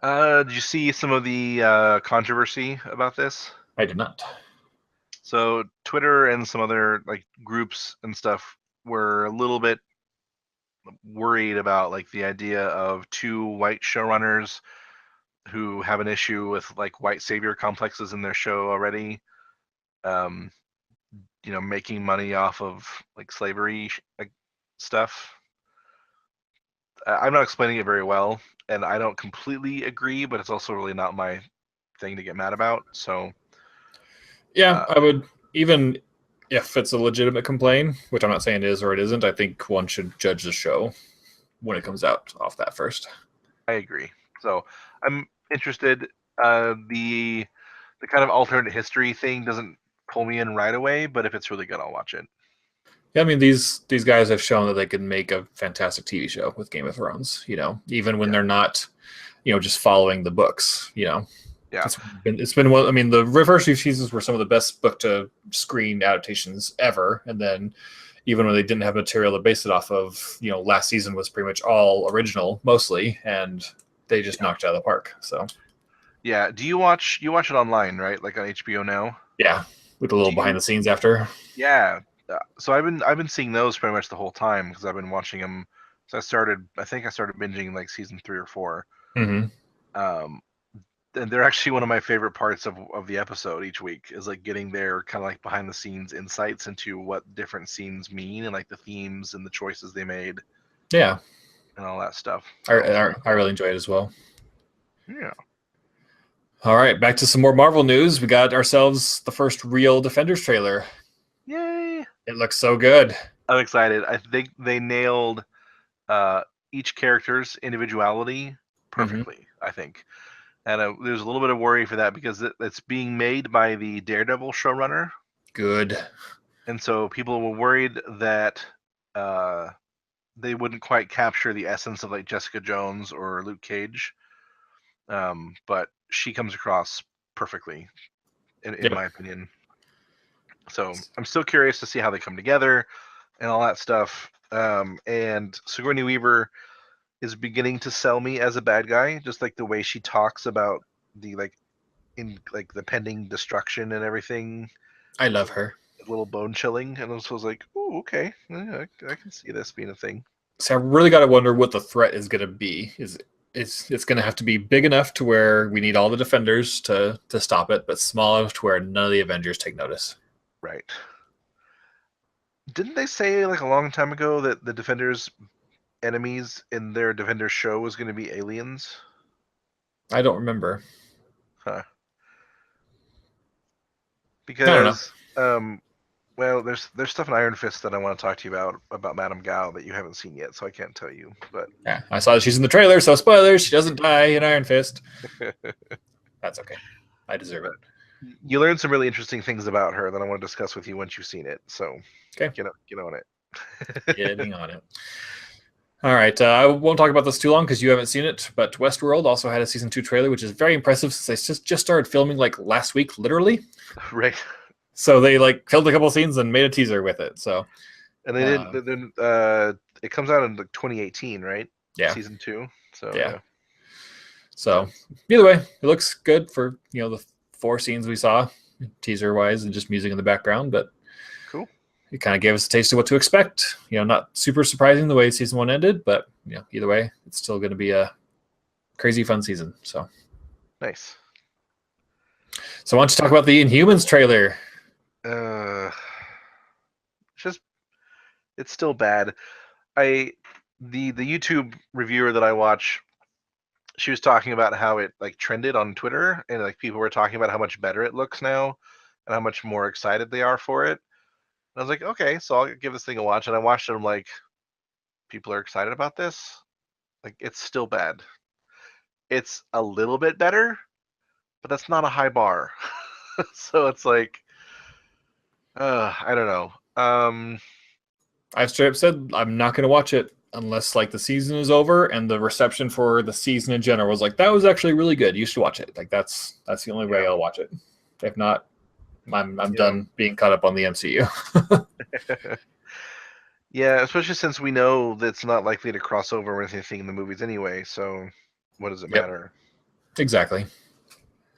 Did you see some of the controversy about this? I did not. So Twitter and some other like groups and stuff were a little bit worried about like the idea of two white showrunners who have an issue with like white savior complexes in their show already, um, making money off of like slavery like stuff. I'm not explaining it very well, and I don't completely agree, but it's also really not my thing to get mad about. So yeah, I would, even if it's a legitimate complaint, which I'm not saying it is or it isn't, I think one should judge the show when it comes out off that first. I agree. So I'm interested. The kind of alternate history thing doesn't pull me in right away, but if it's really good, I'll watch it. Yeah, I mean, these guys have shown that they can make a fantastic TV show with Game of Thrones, even when they're not, just following the books, Yeah. It's been one, I mean, the first few seasons were some of the best book to screen adaptations ever. And then even when they didn't have material to base it off of, last season was pretty much all original mostly, and they just knocked it out of the park. So yeah. Do you watch it online, right? Like on HBO now? yeah, with a little behind the scenes after. Yeah. So I've been seeing those pretty much the whole time because I've been watching them. So I think I started binging like season 3 or 4. Mm-hmm. And they're actually one of my favorite parts of the episode each week is like getting their kind of like behind the scenes insights into what different scenes mean and like the themes and the choices they made. Yeah. And all that stuff. I really enjoy it as well. Yeah. All right, back to some more Marvel news. We got ourselves the first real Defenders trailer. Yay! It looks so good. I'm excited. I think they nailed each character's individuality perfectly, I think. And there's a little bit of worry for that because it's being made by the Daredevil showrunner. Good. And so people were worried that they wouldn't quite capture the essence of like Jessica Jones or Luke Cage. But she comes across perfectly, in my opinion. So I'm still curious to see how they come together and all that stuff. And Sigourney Weaver is beginning to sell me as a bad guy, just like the way she talks about the the pending destruction and everything. I love her. A little bone chilling, and I was like, "Oh, okay, yeah, I can see this being a thing." So I really got to wonder what the threat is going to be. It's going to have to be big enough to where we need all the Defenders to stop it, but small enough to where none of the Avengers take notice. Right. Didn't they say like a long time ago that the Defenders' enemies in their Defenders show was going to be aliens? I don't remember. Huh. Because well, there's stuff in Iron Fist that I want to talk to you about Madame Gao that you haven't seen yet, so I can't tell you. But yeah, I saw that she's in the trailer, so spoilers, she doesn't die in Iron Fist. That's okay. I deserve it. You learned some really interesting things about her that I want to discuss with you once you've seen it. So okay, get on it. Getting on it. All right, I won't talk about this too long because you haven't seen it, but Westworld also had a season 2 trailer, which is very impressive since they just started filming like last week, literally. Right. So they like filmed a couple scenes and made a teaser with it. So, and they did. Then it comes out in like 2018, right? Yeah. Season 2. So yeah. So either way, it looks good for the 4 scenes we saw teaser wise and just music in the background, but cool. It kind of gave us a taste of what to expect. Not super surprising the way season 1 ended, but either way, it's still going to be a crazy fun season. So nice. So why don't you talk about the Inhumans trailer? It's still bad. The YouTube reviewer that I watch, she was talking about how it like trended on Twitter, and like people were talking about how much better it looks now and how much more excited they are for it. And I was like, okay, so I'll give this thing a watch. And I watched it. I'm like, people are excited about this. Like, it's still bad. It's a little bit better, but that's not a high bar. So it's like, I don't know. I've straight up said I'm not going to watch it unless like the season is over and the reception for the season in general was like that was actually really good. You should watch it. Like that's the only way I'll watch it. If not, I'm done being caught up on the MCU. Yeah, especially since we know that it's not likely to cross over with anything in the movies anyway. So, what does it matter? Exactly.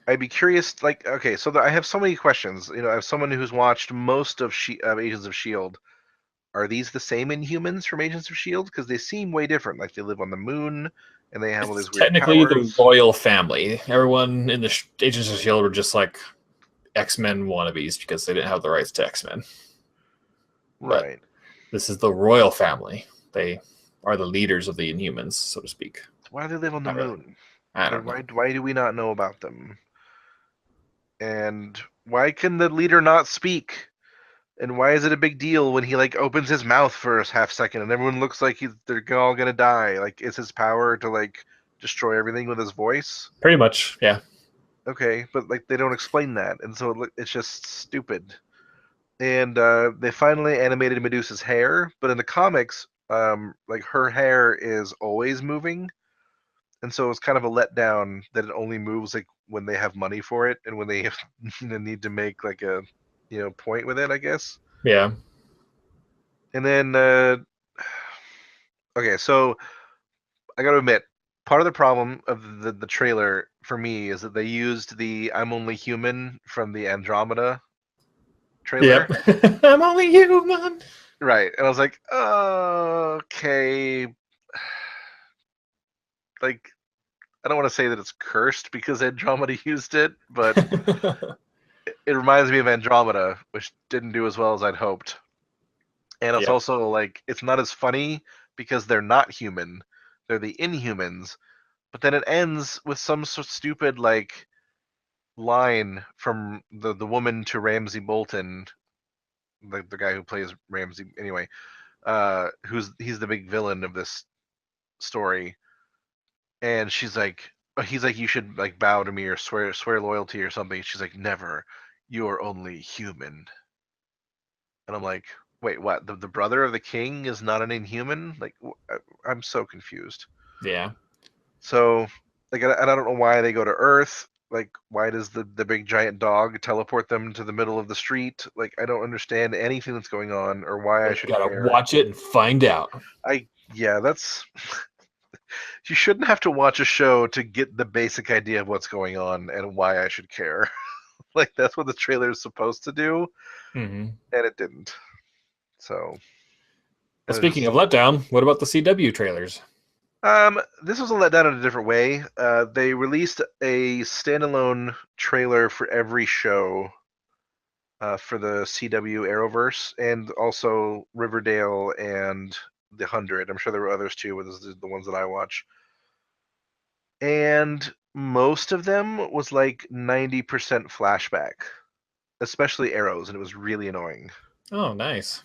I'd be curious. Like, okay, so I have so many questions. As someone who's watched most of Agents of Shield, are these the same Inhumans from Agents of Shield? Because they seem way different. Like they live on the moon and they have all It's these weird technically the powers. royal family. Everyone in the Agents of Shield were just like X-Men wannabes because they didn't have the rights to X-Men. Right. But this is the royal family. They are the leaders of the Inhumans, so to speak. Why do they live on the moon? Really. I don't know. Why do we not know about them? And why can the leader not speak? And why is it a big deal when he like opens his mouth for a half second and everyone looks like they're all gonna die? Like, is his power to like destroy everything with his voice? Pretty much, yeah. Okay, but like they don't explain that, and so it's just stupid. And they finally animated Medusa's hair, but in the comics, like her hair is always moving, and so it's kind of a letdown that it only moves like when they have money for it and when they need to make like a point with it, I guess. Yeah. And then okay, so I gotta admit, part of the problem of the trailer for me is that they used the "I'm Only Human" from the Andromeda trailer. Yep. I'm only human. Right, and I was like, okay, like I don't want to say that it's cursed because Andromeda used it, but it reminds me of Andromeda, which didn't do as well as I'd hoped. And it's Yep. also like it's not as funny because they're not human; they're the Inhumans. But then it ends with some sort of stupid like line from the woman to Ramsey Bolton, the guy who plays Ramsey anyway, he's the big villain of this story, and he's like, you should like bow to me or swear loyalty or something. She's like, never, you're only human. And I'm like, wait, what? The brother of the king is not an Inhuman? Like, I'm so confused. Yeah. So, like, I don't know why they go to Earth. Like, why does the big giant dog teleport them to the middle of the street? Like, I don't understand anything that's going on or why I You should gotta care. watch it and find out. Yeah, that's you shouldn't have to watch a show to get the basic idea of what's going on and why I should care. Like, that's what the trailer is supposed to do, Mm-hmm. and it didn't. So, it Well, was speaking just of letdown, what about the CW trailers? This was a letdown in a different way. They released a standalone trailer for every show for the CW Arrowverse and also Riverdale and The 100. I'm sure there were others too, but those are the ones that I watch. And most of them was like 90% flashback, especially Arrows, and it was really annoying. Oh, nice.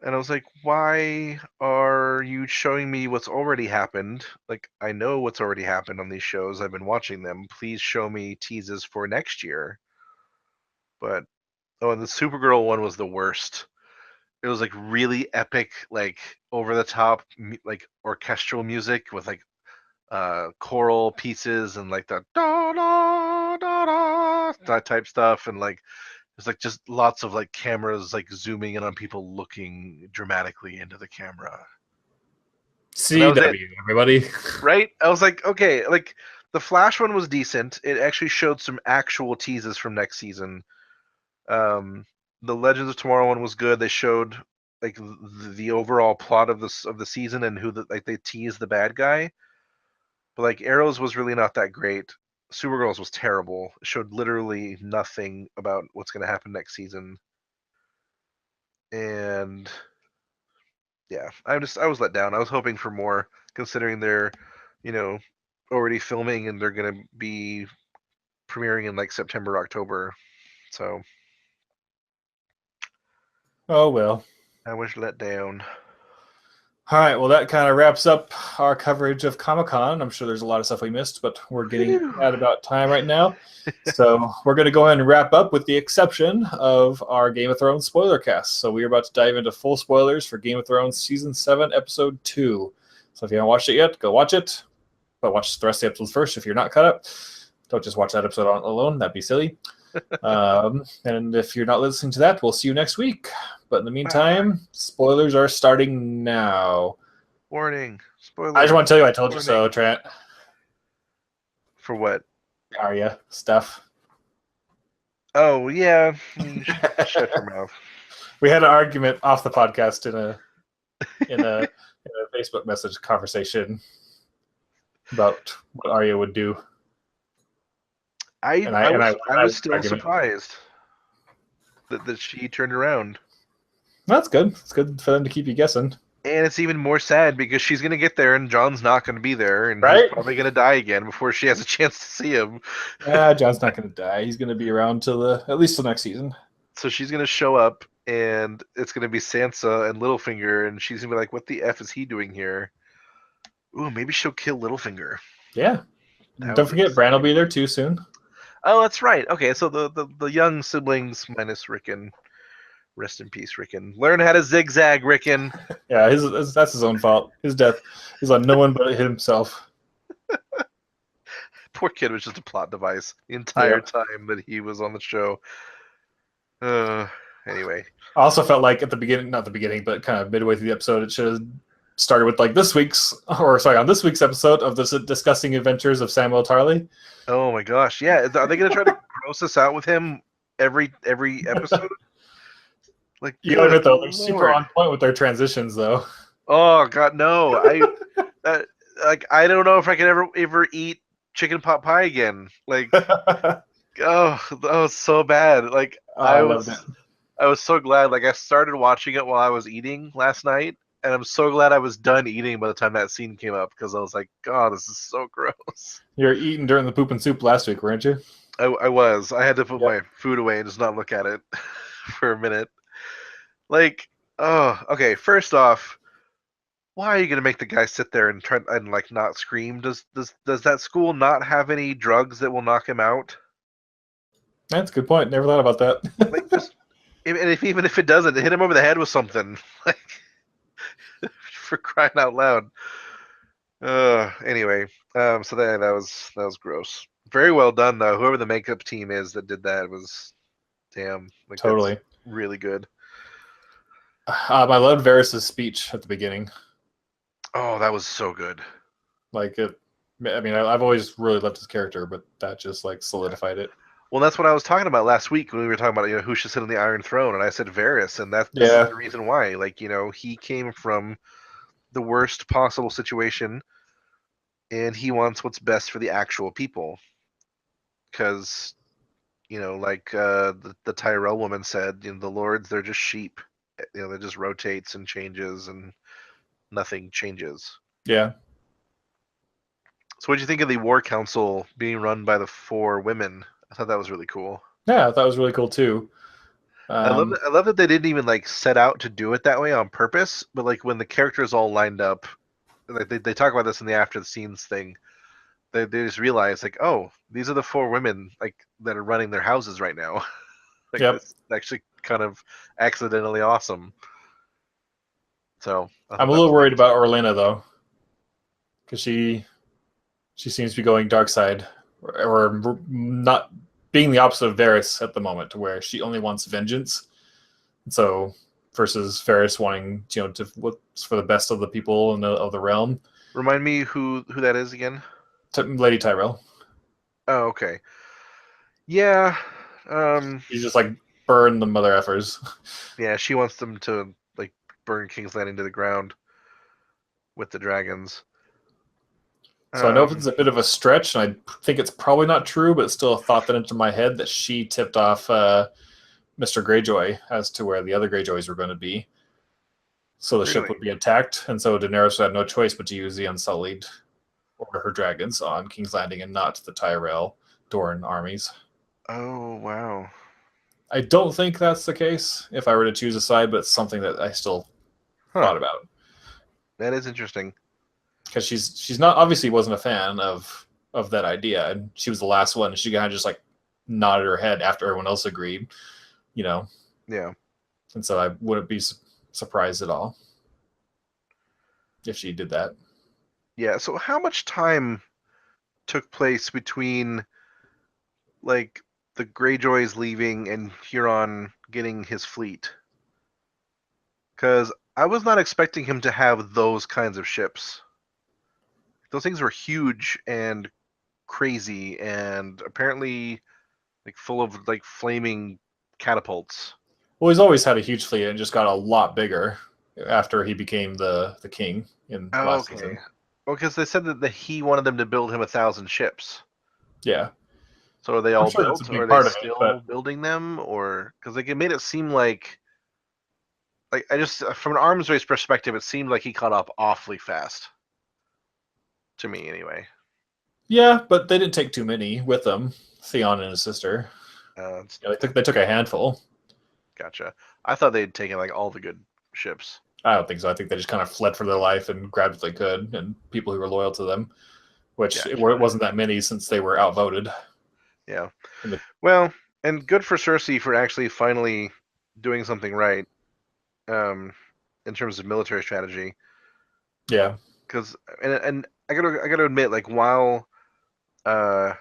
And I was like, why are you showing me what's already happened? Like, I know what's already happened on these shows. I've been watching them. Please show me teases for next year. But, oh, and the Supergirl one was the worst. It was like really epic, like over the top, like orchestral music with like choral pieces and like the da da da da that type stuff. And like, there's like just lots of like cameras like zooming in on people looking dramatically into the camera. And that was it, CW, everybody. right? I was like, okay, like the Flash one was decent. It actually showed some actual teases from next season. Um, the Legends of Tomorrow one was good. They showed like the overall plot of the season and like they teased the bad guy. But like Arrows was really not that great. Supergirls was terrible. It showed literally nothing about what's going to happen next season. And yeah, I was let down. I was hoping for more, considering they're, you know, already filming and they're gonna be premiering in like September, October. So Oh well. I was let down. All right, well, that kind of wraps up our coverage of Comic-Con. I'm sure there's a lot of stuff we missed, but we're getting at about time right now. So we're going to go ahead and wrap up with the exception of our Game of Thrones spoiler cast. So we're about to dive into full spoilers for Game of Thrones Season 7, Episode 2. So if you haven't watched it yet, go watch it. But watch the rest of the episodes first if you're not caught up. Don't just watch that episode alone. That'd be silly. And if you're not listening to that, we'll see you next week. But in the meantime, spoilers are starting now. Warning. Spoiler. I just want to tell you I told you so, Trent. For what? Arya stuff. Oh, yeah. Shut your mouth. We had an argument off the podcast in a Facebook message conversation about what Arya would do. I was still surprised that she turned around. That's good. It's good for them to keep you guessing. And it's even more sad because she's going to get there and John's not going to be there. And right? He's probably going to die again before she has a chance to see him. Yeah, John's not going to die. He's going to be around till at least the next season. So she's going to show up and it's going to be Sansa and Littlefinger. And she's going to be like, what the F is he doing here? Ooh, maybe she'll kill Littlefinger. Yeah. Don't forget, Bran will be there too soon. Oh, that's right. Okay, so the young siblings minus Rickon. Rest in peace, Rickon. Learn how to zigzag, Rickon. Yeah, that's his own fault. His death is on no one but himself. Poor kid was just a plot device the entire time that he was on the show. Anyway. I also felt like at the beginning, not the beginning, but kind of midway through the episode, it should have started with like on this week's episode of the disgusting adventures of Samuel Tarly. Oh my gosh, yeah. Are they going to try to gross us out with him every episode? Like, you know, they're super on point with their transitions, though. Oh God, no! I don't know if I can ever eat chicken pot pie again. Like, that was so bad. Like, I was so glad. Like, I started watching it while I was eating last night, and I'm so glad I was done eating by the time that scene came up because I was like, God, this is so gross. You were eating during the poop and soup last week, weren't you? I was. I had to put my food away and just not look at it for a minute. Like, okay. First off, why are you gonna make the guy sit there and try and like not scream? Does that school not have any drugs that will knock him out? That's a good point. Never thought about that. Like, just even if it doesn't, hit him over the head with something. Like, for crying out loud. Anyway, so that was gross. Very well done though. Whoever the makeup team is that did that was damn. Like, totally really good. I loved Varys' speech at the beginning. Oh, that was so good. Like it. I mean, I've always really loved his character, but that just like solidified it. Well, that's what I was talking about last week when we were talking about who should sit on the Iron Throne, and I said Varys, and that's the reason why. Like, he came from the worst possible situation, and he wants what's best for the actual people. Because, like the Tyrell woman said, the lords, they're just sheep. They just rotates and changes, and nothing changes. Yeah. So what did you think of the War Council being run by the 4 women? I thought that was really cool. Yeah, I thought it was really cool too. I love that they didn't even like set out to do it that way on purpose, but like when the characters all lined up, like they talk about this in the after the scenes thing. They just realize like, oh, these are the 4 women like that are running their houses right now. Like, it's actually kind of accidentally awesome. So I'm a little worried about Orlena though, because she seems to be going dark side, or not being the opposite of Varys at the moment, to where she only wants vengeance. So versus Varys wanting, to what's for the best of the people and of the realm. Remind me who that is again. Lady Tyrell. Oh, okay. Yeah. He's just like burn the mother effers. Yeah, she wants them to like burn King's Landing to the ground with the dragons. So I know it's a bit of a stretch, and I think it's probably not true, but it's still a thought that into my head that she tipped off Mr. Greyjoy as to where the other Greyjoys were going to be. So the ship would be attacked, and so Daenerys had no choice but to use the Unsullied or her dragons on King's Landing and not the Tyrell Dorne armies. Oh, wow. I don't think that's the case if I were to choose a side, but it's something that I still thought about. That is interesting. Because she's not obviously wasn't a fan of that idea, and she was the last one. She kind of just like nodded her head after everyone else agreed, you know. Yeah. And so I wouldn't be surprised at all if she did that. Yeah. So how much time took place between like the Greyjoys leaving and Huron getting his fleet? Because I was not expecting him to have those kinds of ships. Those things were huge and crazy, and apparently like full of like flaming catapults. Well, he's always had a huge fleet and just got a lot bigger after he became the king in Oh, last okay. season. Well, because they said that he wanted them to build him 1,000 ships. Yeah, So are they I'm all sure that's a built, or big are they part of it. still But building them, or because like it made it seem like I just from an arms race perspective, it seemed like he caught up awfully fast. To me, anyway. yeah, but they didn't take too many with them. Theon and his sister. It's, Yeah, they took a handful. gotcha. I thought they'd taken like all the good ships. I don't think so. I think they just kind of fled for their life and grabbed what they could, and people who were loyal to them, which it Gotcha. wasn't that many since they were outvoted. Yeah. The, Well, and good for Cersei for actually finally doing something right, um, in terms of military strategy. yeah, Because and I gotta admit, like while uh,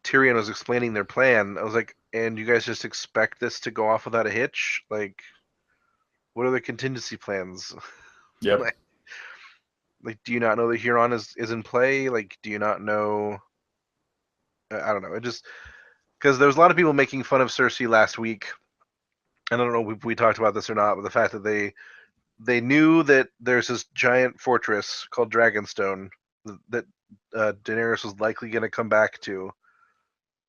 Tyrion was explaining their plan, I was like, and you guys just expect this to go off without a hitch? Like, what are the contingency plans? yep, like, do you not know the Huron is in play? Like, do you not know? I don't know. It just because there was a lot of people making fun of Cersei last week. And I don't know if we talked about this or not, but the fact that they knew that there's this giant fortress called Dragonstone that Daenerys was likely going to come back to,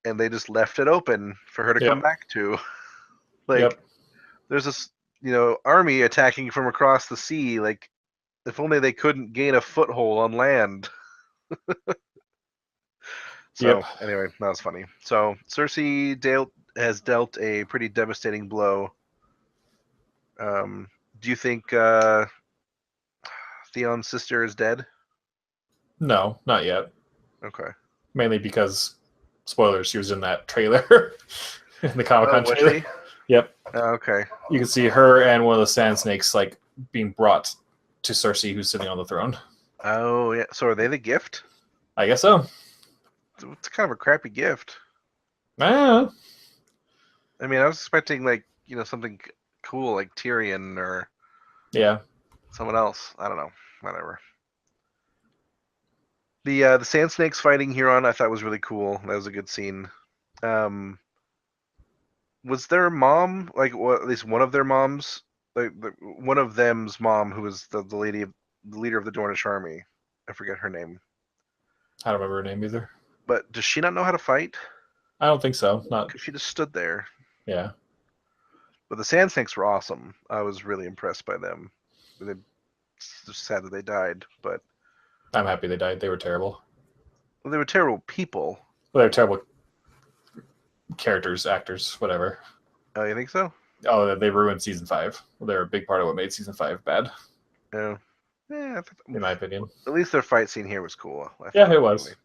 and they just left it open for her to come yep, back to. Like, yep, there's this, army attacking from across the sea. Like, if only they couldn't gain a foothold on land. yep. So anyway, that was funny. So Cersei has dealt a pretty devastating blow. Um, do you think Theon's sister is dead? No, not yet. Okay. Mainly because spoilers. She was in that trailer, in the Comic Oh, Con was trailer. she? Yep, Okay. you can see her and one of the Sand Snakes like being brought to Cersei, who's sitting on the throne. Oh, yeah. So are they the gift? I guess so. It's kind of a crappy gift. Ah, I mean, I was expecting like something cool like Tyrion or yeah. someone else. I don't know. Whatever. The Sand Snakes fighting Huron I thought was really cool. That was a good scene. Um, was their mom like at least one of their moms, like one of them's mom who was the leader of the Dornish army? I forget her name. I don't remember her name either. But does she not know how to fight? I don't think so. Not. Because she just stood there. Yeah. But the Sand Snakes were awesome. I was really impressed by them. It's just sad that they died, but I'm happy they died. They were terrible. well, they were terrible people. Well, they were terrible characters, actors, whatever. Oh, you think so? Oh, they ruined season 5. Well, they're a big part of what made season 5 bad, No. Yeah, in my opinion. at least their fight scene here was cool. I Yeah, thought it anyway. was.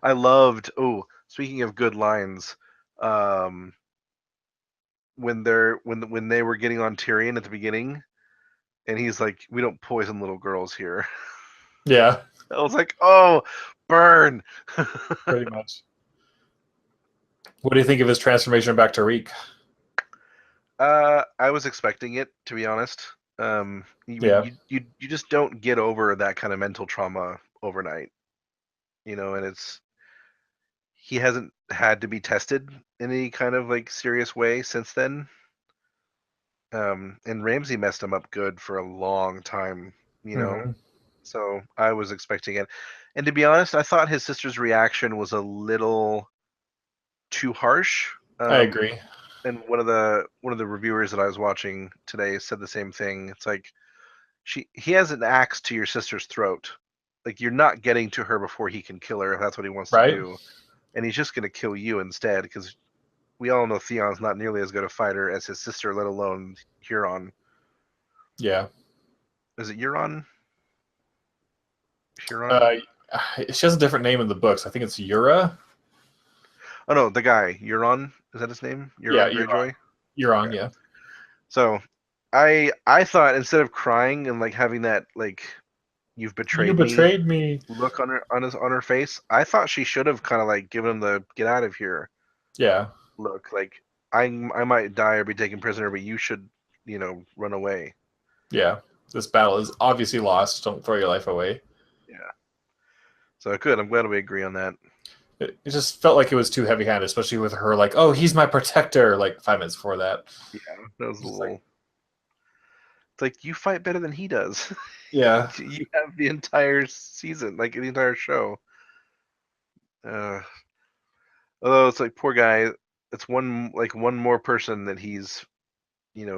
I loved. Oh, speaking of good lines, um, when they were getting on Tyrion at the beginning, and he's like, "We don't poison little girls here." Yeah, I was like, "Oh, burn!" pretty much. What do you think of his transformation back to Reek? I was expecting it, to be honest. I mean, Yeah, you just don't get over that kind of mental trauma overnight, and he hasn't had to be tested in any kind of like serious way since then. And Ramsey messed him up good for a long time, you know. hmm So I was expecting it, and to be honest, I thought his sister's reaction was a little too harsh. I agree. And one of the reviewers that I was watching today said the same thing. It's like he has an axe to your sister's throat. Like you're not getting to her before he can kill her if that's what he wants to Right? do, and he's just gonna kill you instead because we all know Theon's not nearly as good a fighter as his sister, let alone Huron. Yeah. Is it Euron? Huron? She has a different name in the books. I think it's Yura. Oh no, the guy Euron, is that his name? Yeah, Euron Greyjoy. Euron. Okay. Yeah. So, I thought instead of crying and like having that like you've You betrayed me betrayed me. look on her face, I thought she should have kind of like given him the get out of here Yeah. look. Like I might die or be taken prisoner, but you should run away. Yeah. This battle is obviously lost. Don't throw your life away. Yeah. So good. I'm glad we agree on that. It just felt like it was too heavy-handed, especially with her like, "Oh, he's my protector." Like 5 minutes before that. Yeah, that was a Just little. like, It's like you fight better than he does. yeah. You have the entire season, like the entire show. Uh, Although it's like poor guy, it's one more person that he's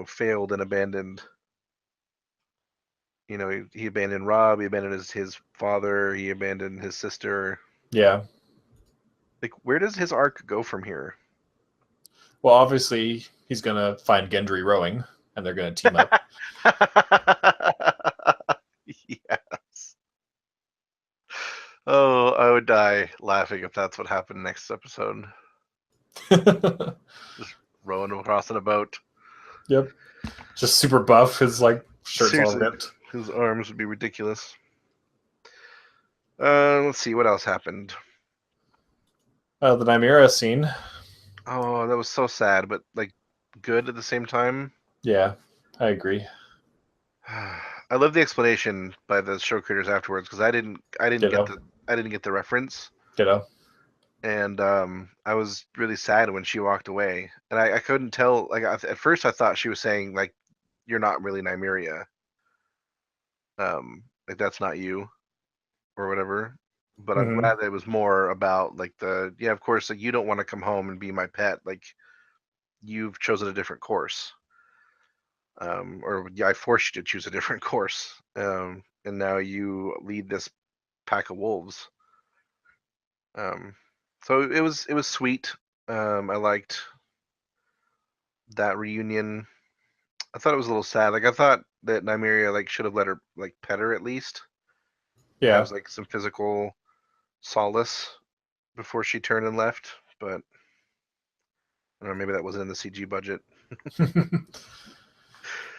failed and abandoned. He abandoned Rob, he abandoned his father, he abandoned his sister. Yeah. Like where does his arc go from here? Well, obviously he's gonna find Gendry rowing, and they're gonna team up. Yes. Oh, I would die laughing if that's what happened next episode. Just rowing across in a boat. Yep. Just super buff. His like shirt's all Seriously, ripped. his arms would be ridiculous. Let's see what else happened. The Nymeria scene. Oh, that was so sad, but like good at the same time. Yeah, I agree. I love the explanation by the show creators afterwards because Ditto. I didn't get the reference, Ditto. and I was really sad when she walked away, and I couldn't tell. Like at first, I thought she was saying like, "You're not really Nymeria, like that's not you," or whatever. But I'm Mm-hmm. glad that it was more about like yeah, of course, like you don't want to come home and be my pet, like you've chosen a different course. Or yeah, I forced you to choose a different course, and now you lead this pack of wolves. Um, so it was sweet. I liked that reunion. I thought it was a little sad. Like I thought that Nymeria like should have let her like pet her at least, Yeah. have like some physical solace before she turned and left. But I don't know, maybe that wasn't in the CG budget.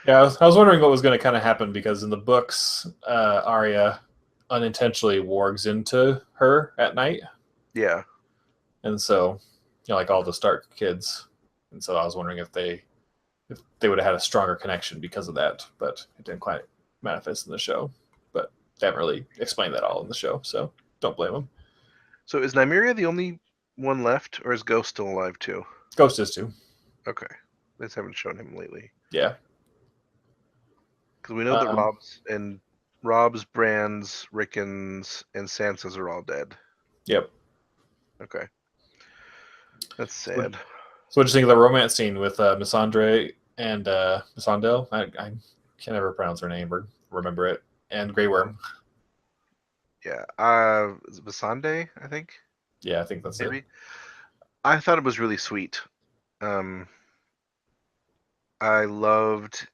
Yeah, I was wondering what was going to kind of happen because in the books, Arya unintentionally wargs into her at night, Yeah. and so like all the Stark kids, and so I was wondering if they would have had a stronger connection because of that, but it didn't quite manifest in the show. But they haven't really explained that all in the show, so don't blame them. So is Nymeria the only one left, or is Ghost still alive too? Ghost is too. Okay, they just haven't shown him lately. Yeah. Because we know that Um, Rob's, Brands, Rickons, and Sansa's are all dead. yep. Okay, that's So sad. what do you think of the romance scene with Missandre and Missandei? I can't ever pronounce her name or remember it. And Grey Worm. Yeah, is it Basande? I think Yeah, I think that's maybe. it. I thought it was really sweet. Um, I loved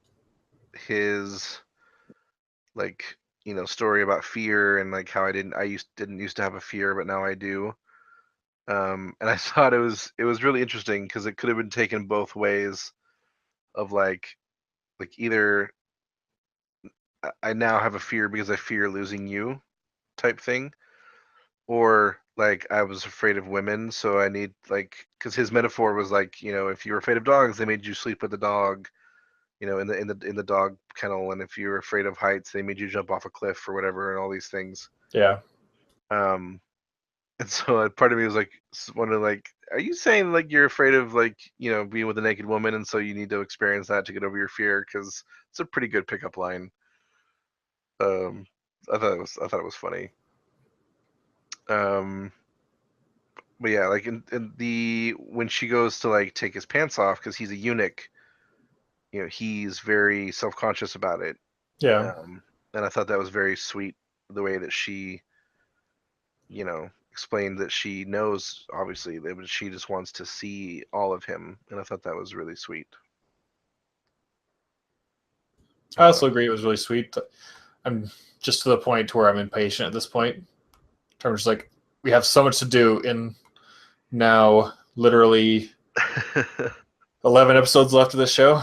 his like story about fear and like how didn't used to have a fear, but now I do. And I thought it was really interesting because it could have been taken both ways of like either I now have a fear because I fear losing you type thing, or like I was afraid of women, so I need like because his metaphor was like if you were afraid of dogs, they made you sleep with the dog, in the dog kennel, and if you were afraid of heights, they made you jump off a cliff or whatever, and all these things. Yeah. Um, and so part of me was like wondering like, are you saying like you're afraid of like being with a naked woman, and so you need to experience that to get over your fear? Because it's a pretty good pickup line. Um, I thought it was funny. Um, but yeah, like in the when she goes to like take his pants off because he's a eunuch, he's very self-conscious about it. Yeah. And I thought that was very sweet the way that she, explained that she knows obviously that she just wants to see all of him, and I thought that was really sweet. I also agree it was really sweet. I'm just to the point where I'm impatient at this point. In terms of like, we have so much to do in now literally 11 episodes left of this show.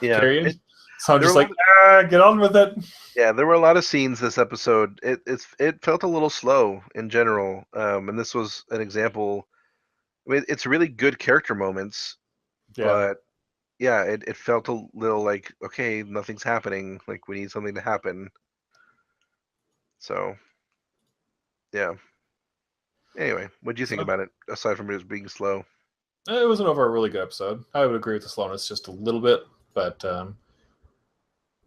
Yeah. Period. So I'm there just were a like, get on with it. Yeah, there were a lot of scenes this episode. It felt a little slow in general, and this was an example. I mean, it's really good character moments, Yeah. but yeah, it felt a little like, okay, nothing's happening. Like, we need something to happen. So, yeah. Anyway, what do you think So, about it, aside from it being slow? it was an overall really good episode. I would agree with the slowness just a little bit, but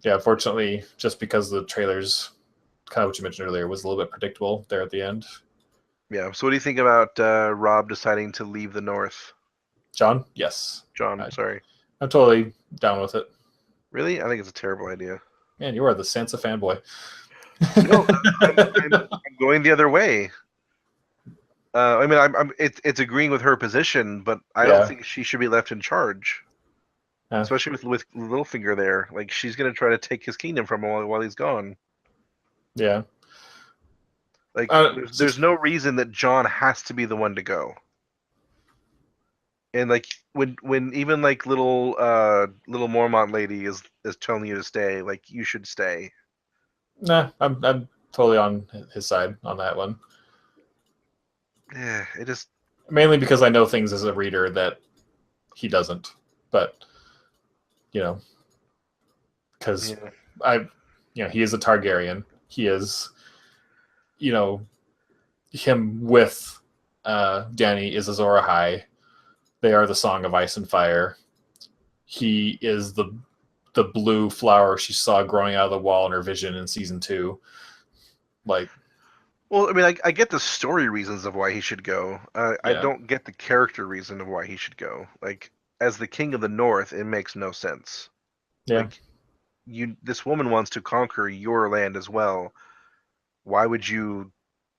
yeah, unfortunately, just because the trailers, kind of what you mentioned earlier, was a little bit predictable there at the end. Yeah. So, what do you think about Rob deciding to leave the North? John, yes. John, sorry. I'm totally down with it. Really? I think it's a terrible idea. Man, you are the Sansa fanboy. No, I'm going the other way. I mean, it's agreeing with her position, but I don't think she should be left in charge, especially with Littlefinger there. Like, she's gonna try to take his kingdom from him while he's gone. Yeah. Like, there's no reason that John has to be the one to go. And like when even like little Mormont lady is telling you to stay, like, you should stay. Nah, I'm totally on his side on that one. Yeah, it just mainly because I know things as a reader that he doesn't. But because he is a Targaryen. He is, him with Dany is Azor Ahai. They are the Song of Ice and Fire. He is the blue flower she saw growing out of the wall in her vision in season 2. Like, well, I mean, I get the story reasons of why he should go. I don't get the character reason of why he should go. Like, as the King of the North, it makes no sense. Yeah. Like, this woman wants to conquer your land as well. Why would you,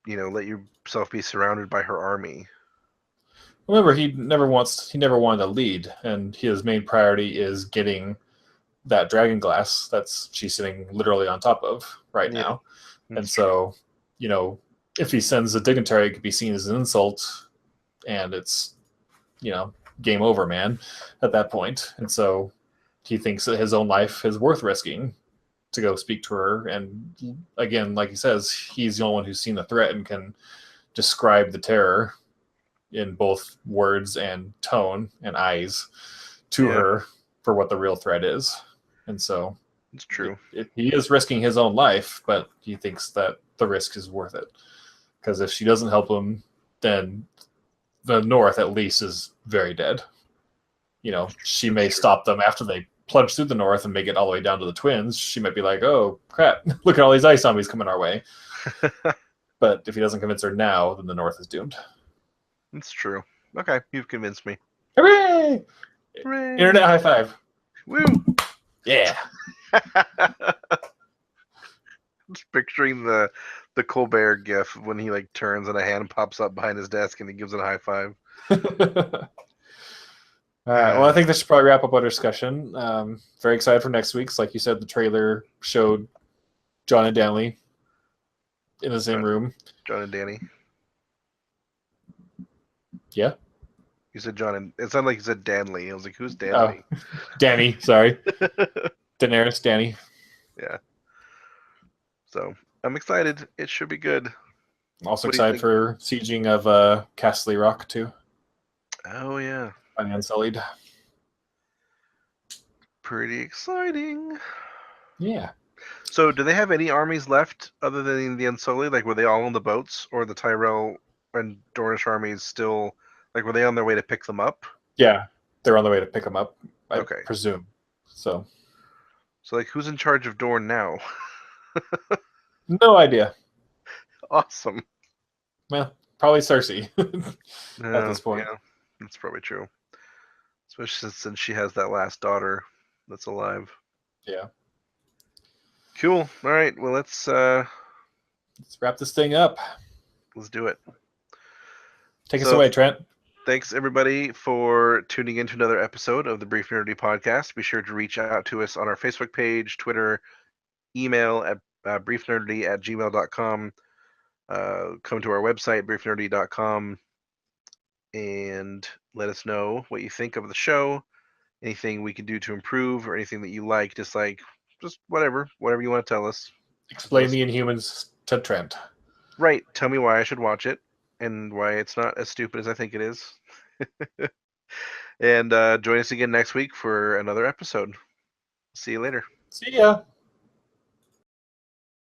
let yourself be surrounded by her army? Remember, he never wanted to lead, and his main priority is getting that dragon glass she's sitting literally on top of right now. And so, if he sends a dignitary, it could be seen as an insult, and it's, game over, man, at that point. And so he thinks that his own life is worth risking to go speak to her. And again, like he says, he's the only one who's seen the threat and can describe the terror in both words and tone and eyes to her for what the real threat is. And so it's true. He is risking his own life, but he thinks that the risk is worth it. Because if she doesn't help him, then the North at least is very dead. She may stop them after they plunge through the North and make it all the way down to the Twins. She might be like, oh, crap, look at all these ice zombies coming our way. But if he doesn't convince her now, then the North is doomed. It's true. Okay, you've convinced me. Hooray! Hooray! Internet high five. Woo! Yeah. Just picturing the Colbert gif when he like turns and a hand pops up behind his desk and he gives it a high five. All right. Well, I think this should probably wrap up our discussion. Very excited for next week's. Like you said, the trailer showed John and Danley in the same room. John and Dany. Yeah. You said John and it sounded like you said Danley. I was like, who's Danley? Oh, Dany. Sorry. Daenerys. Dany. Yeah. So I'm excited. It should be good. I'm also excited for sieging of Castle Rock too. Oh yeah. By the Unsullied. Pretty exciting. Yeah. So do they have any armies left other than the Unsullied? Like, were they all on the boats, or the Tyrell and Dornish armies still, like, were they on their way to pick them up? Yeah, they're on their way to pick them up, I Okay. presume. So like, who's in charge of Dorne now? No idea. Awesome. Well, probably Cersei at this point. Yeah, that's probably true. Especially since she has that last daughter that's alive. Yeah. Cool. All right. Well, let's wrap this thing up. Let's do it. Take us away, Trent. Thanks, everybody, for tuning in to another episode of the Brief Nerdity Podcast. Be sure to reach out to us on our Facebook page, Twitter, email at briefnerdity@gmail.com. Come to our website, briefnerdity.com, and let us know what you think of the show, anything we can do to improve, or anything that you like, dislike, just whatever you want to tell us. Explain the Inhumans to Trent. Right. Tell me why I should watch it and why it's not as stupid as I think it is. And join us again next week for another episode. See you later. See ya.